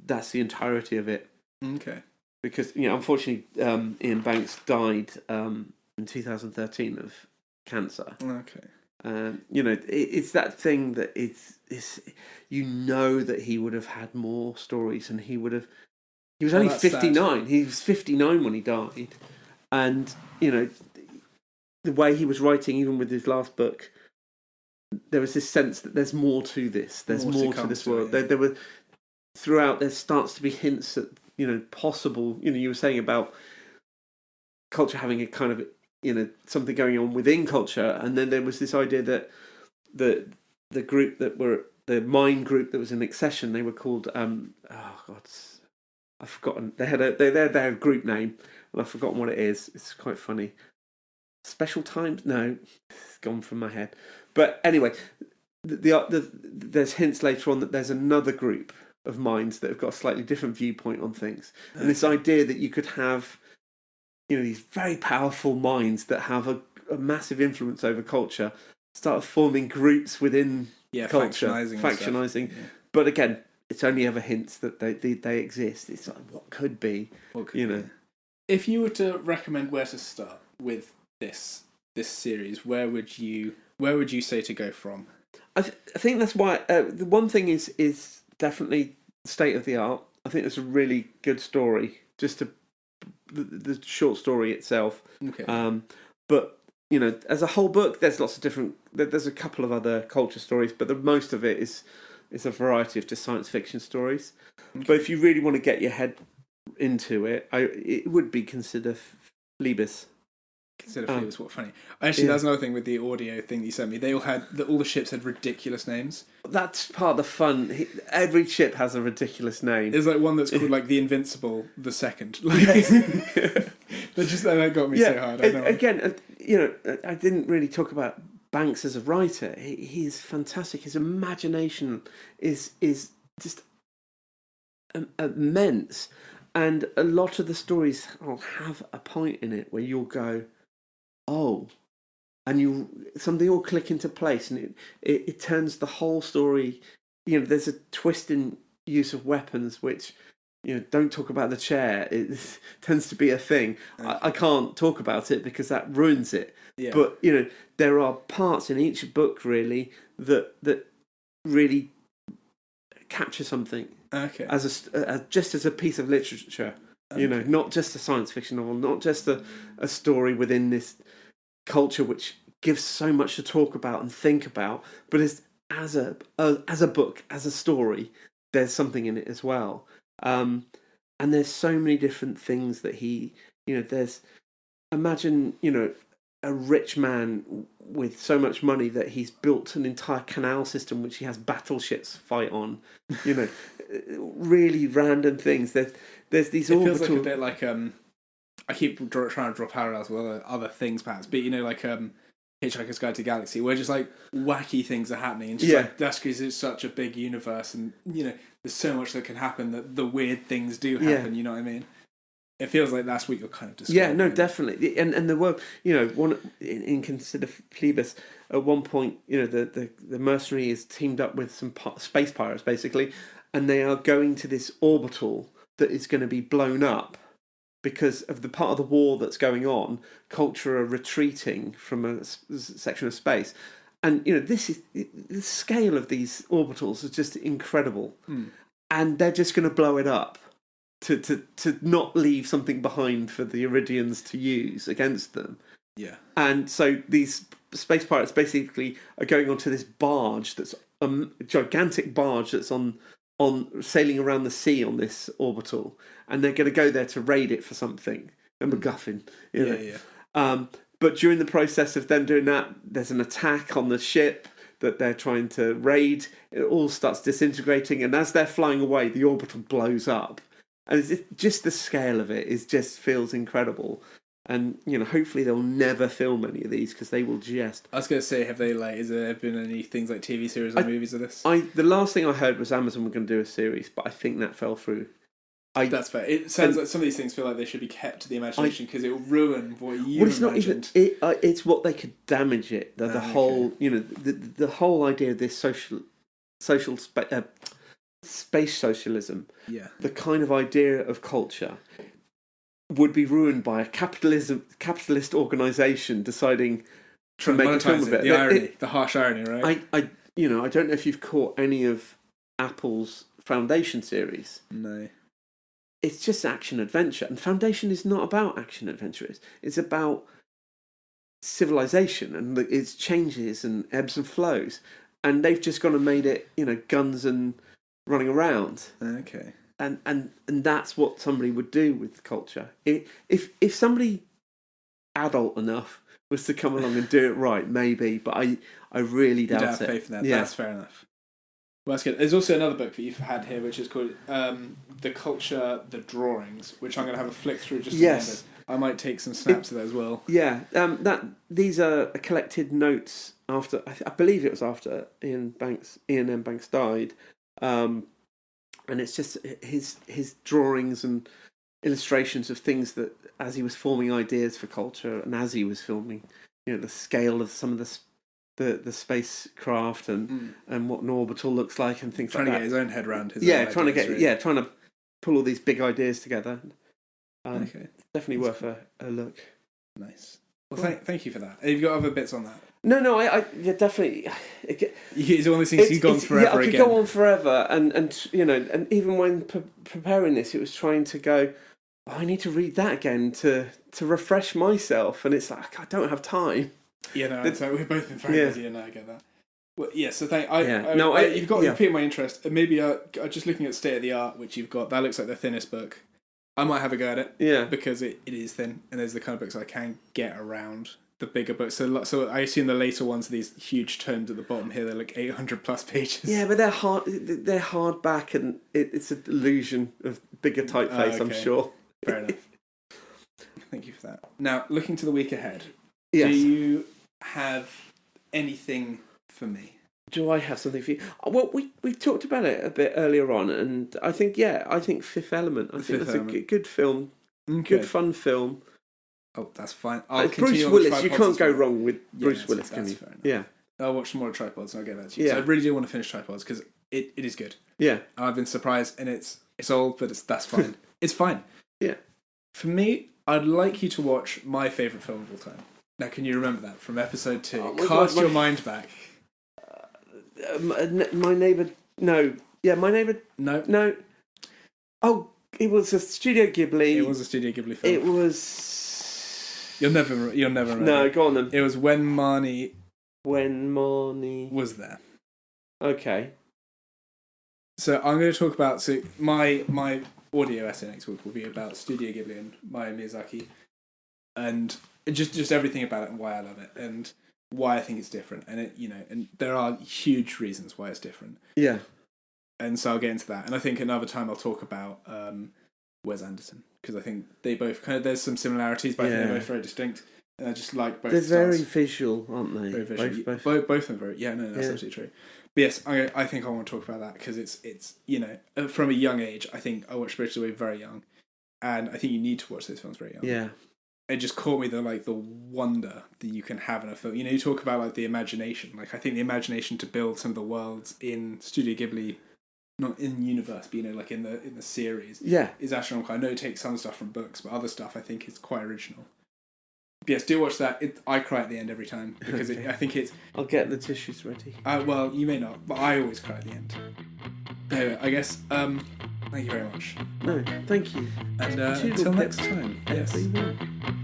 That's the entirety of it. Okay. Because unfortunately, Iain Banks died in 2013 of cancer. Okay. It's that thing that it's that he would have had more stories, and he was only 59. Sad. He was 59 when he died, and the way he was writing, even with his last book, there was this sense that there's more to this. There's more to this world. There were throughout. There starts to be hints at possible. You were saying about culture having a kind of something going on within culture, and then there was this idea that the group that were the mind group that was in Accession, they were called I've forgotten. They had their group name, and I've forgotten what it is. It's quite funny. Special Times? No, it's gone from my head. But anyway, there's hints later on that there's another group of minds that have got a slightly different viewpoint on things, and this idea that you could have these very powerful minds that have a massive influence over culture start forming groups within culture, factionizing. Yeah. But again, it's only ever hints that they exist. It's like, what could be, be. If you were to recommend where to start with this series, where would you say to go from? I think that's why the one thing is definitely state of the art. I think it's a really good story, just the short story itself. Okay. But as a whole book, there's lots of different. There's a couple of other culture stories, but the most of it is a variety of just science fiction stories. Okay. But if you really want to get your head into it, it would be consider Phlebas. Consider Phlebas, what funny. Actually, that's another thing with the audio thing that you sent me. They all had all the ships had ridiculous names. That's part of the fun. Every ship has a ridiculous name. There's like one that's called like the Invincible, the Second. Like, that got me so hard. Again, I didn't really talk about Banks as a writer. He is fantastic. His imagination is just immense, and a lot of the stories will have a point in it where you'll go, oh, and something will click into place, and it turns the whole story. There's a twist in use of weapons which don't talk about the chair. It tends to be a thing. I can't talk about it because that ruins it. Yeah. But there are parts in each book really that really capture something. Okay. Just as a piece of literature. Okay. Not just a science fiction novel, not just a story within this culture which gives so much to talk about and think about, but as a book, as a story, there's something in it as well. And there's so many different things that imagine a rich man with so much money that he's built an entire canal system which he has battleships fight on. Really random things. There's these. It feels like a bit like I keep trying to draw parallels with other things, perhaps, but like Hitchhiker's Guide to the Galaxy, where just like wacky things are happening, and just like that's because it's such a big universe, and there's so much that can happen that the weird things do happen. Yeah. You know what I mean? It feels like that's what you're kind of describing. Yeah, no, definitely. And there were, one in Consider Phlebas, at one point, the mercenary is teamed up with some space pirates, basically, and they are going to this orbital that is going to be blown up because of the part of the war that's going on. Culture are retreating from a section of space. And, the scale of these orbitals is just incredible. Mm. And they're just going to blow it up. To not leave something behind for the Iridians to use against them. Yeah. And so these space pirates basically are going onto this barge that's a gigantic barge that's on sailing around the sea on this orbital, and they're going to go there to raid it for something. A MacGuffin. But during the process of them doing that, there's an attack on the ship that they're trying to raid. It all starts disintegrating, and as they're flying away, the orbital blows up. And it's just the scale of it just feels incredible. And, hopefully they'll never film any of these because they will just... I was going to say, has there been any things like TV series or movies of this? The last thing I heard was Amazon were going to do a series, but I think that fell through. That's fair. It sounds like some of these things feel like they should be kept to the imagination because it will ruin what you imagined. Not even... it's what they could damage it. The whole, the whole idea of this social space socialism, the kind of idea of culture, would be ruined by a capitalist organisation deciding to make a film of it. The irony, the harsh irony, right? I don't know if you've caught any of Apple's Foundation series. No. It's just action adventure, and Foundation is not about action adventure. It's about civilization and its changes and ebbs and flows, and they've just gone and made it, guns and running around. Okay. And that's what somebody would do with culture. If somebody adult enough was to come along and do it right, maybe, but I really doubt it. You don't have faith in that. Yeah. That's fair enough. Well, that's good. There's also another book that you've had here, which is called The Culture, the Drawings, which I'm going to have a flick through just to end it. I might take some snaps of that as well. Yeah, these are collected notes after, I believe it was after Iain M Banks died. And it's just his drawings and illustrations of things that, as he was forming ideas for culture, and as he was filming, the scale of some of the spacecraft and what an orbital looks like and things like that. Trying to get his own head around his trying to pull all these big ideas together. Okay, definitely worth a look. Nice. Well, thank you for that. Have you got other bits on that? No, I definitely. It's one of those things you've gone forever again. I could go on forever, and even when preparing this, it was trying to go, I need to read that again to refresh myself, and it's like I don't have time. Yeah, no, we've both been very busy, and I get that. Well, yeah, so you've piqued my interest. Maybe just looking at State of the Art, which you've got, that looks like the thinnest book. I might have a go at it. Yeah. Because it is thin, and there's the kind of books I can get around. The bigger books. So I assume the later ones are these huge tomes at the bottom here. They're like 800 plus pages. Yeah, but they're hardback, and it's an illusion of bigger typeface, I'm sure. Fair enough. Thank you for that. Now, looking to the week ahead, yes. Do you have anything for me? Do I have something for you? Well, we talked about it a bit earlier on, and I think Fifth Element. I think that's a good film, good fun film. Oh, that's fine. Bruce Willis, you can't go wrong with Bruce Willis, can you? Fair enough. Yeah. I'll watch more of Tripods and I'll get back to you. Yeah. So I really do want to finish Tripods because it is good. Yeah. I've been surprised, and it's old, but that's fine. It's fine. Yeah. For me, I'd like you to watch my favourite film of all time. Now, can you remember that from episode 2? Cast your mind back. My Neighbour... No. Yeah, My Neighbour... No. Oh, it was a Studio Ghibli. It was a Studio Ghibli film. It was... You'll never remember. No, go on then. It was When Marnie was there. Okay. So I'm going to talk about my audio essay next week will be about Studio Ghibli and Hayao Miyazaki, and just everything about it and why I love it and why I think it's different, and and there are huge reasons why it's different. Yeah. And so I'll get into that, and I think another time I'll talk about Wes Anderson, because I think they both there's some similarities, but I think they're both very distinct. And I just like both. They're styles. very visual, aren't they? Very visual. Both of them very. Yeah, no, that's absolutely true. But yes, I think I want to talk about that because it's from a young age. I think I watched Spirited Away very young, and I think you need to watch those films very young. Yeah. It just caught me the wonder that you can have in a film. You talk about the imagination. I think the imagination to build some of the worlds in Studio Ghibli. Not in the universe, but in the series, is astronomical. I know it takes some stuff from books, but other stuff I think is quite original. But yes, do watch that. I cry at the end every time because I think it's. I'll get the tissues ready. Well, you may not, but I always cry at the end. Anyway, I guess. Thank you very much. No, thank you. And until next time. Everyone.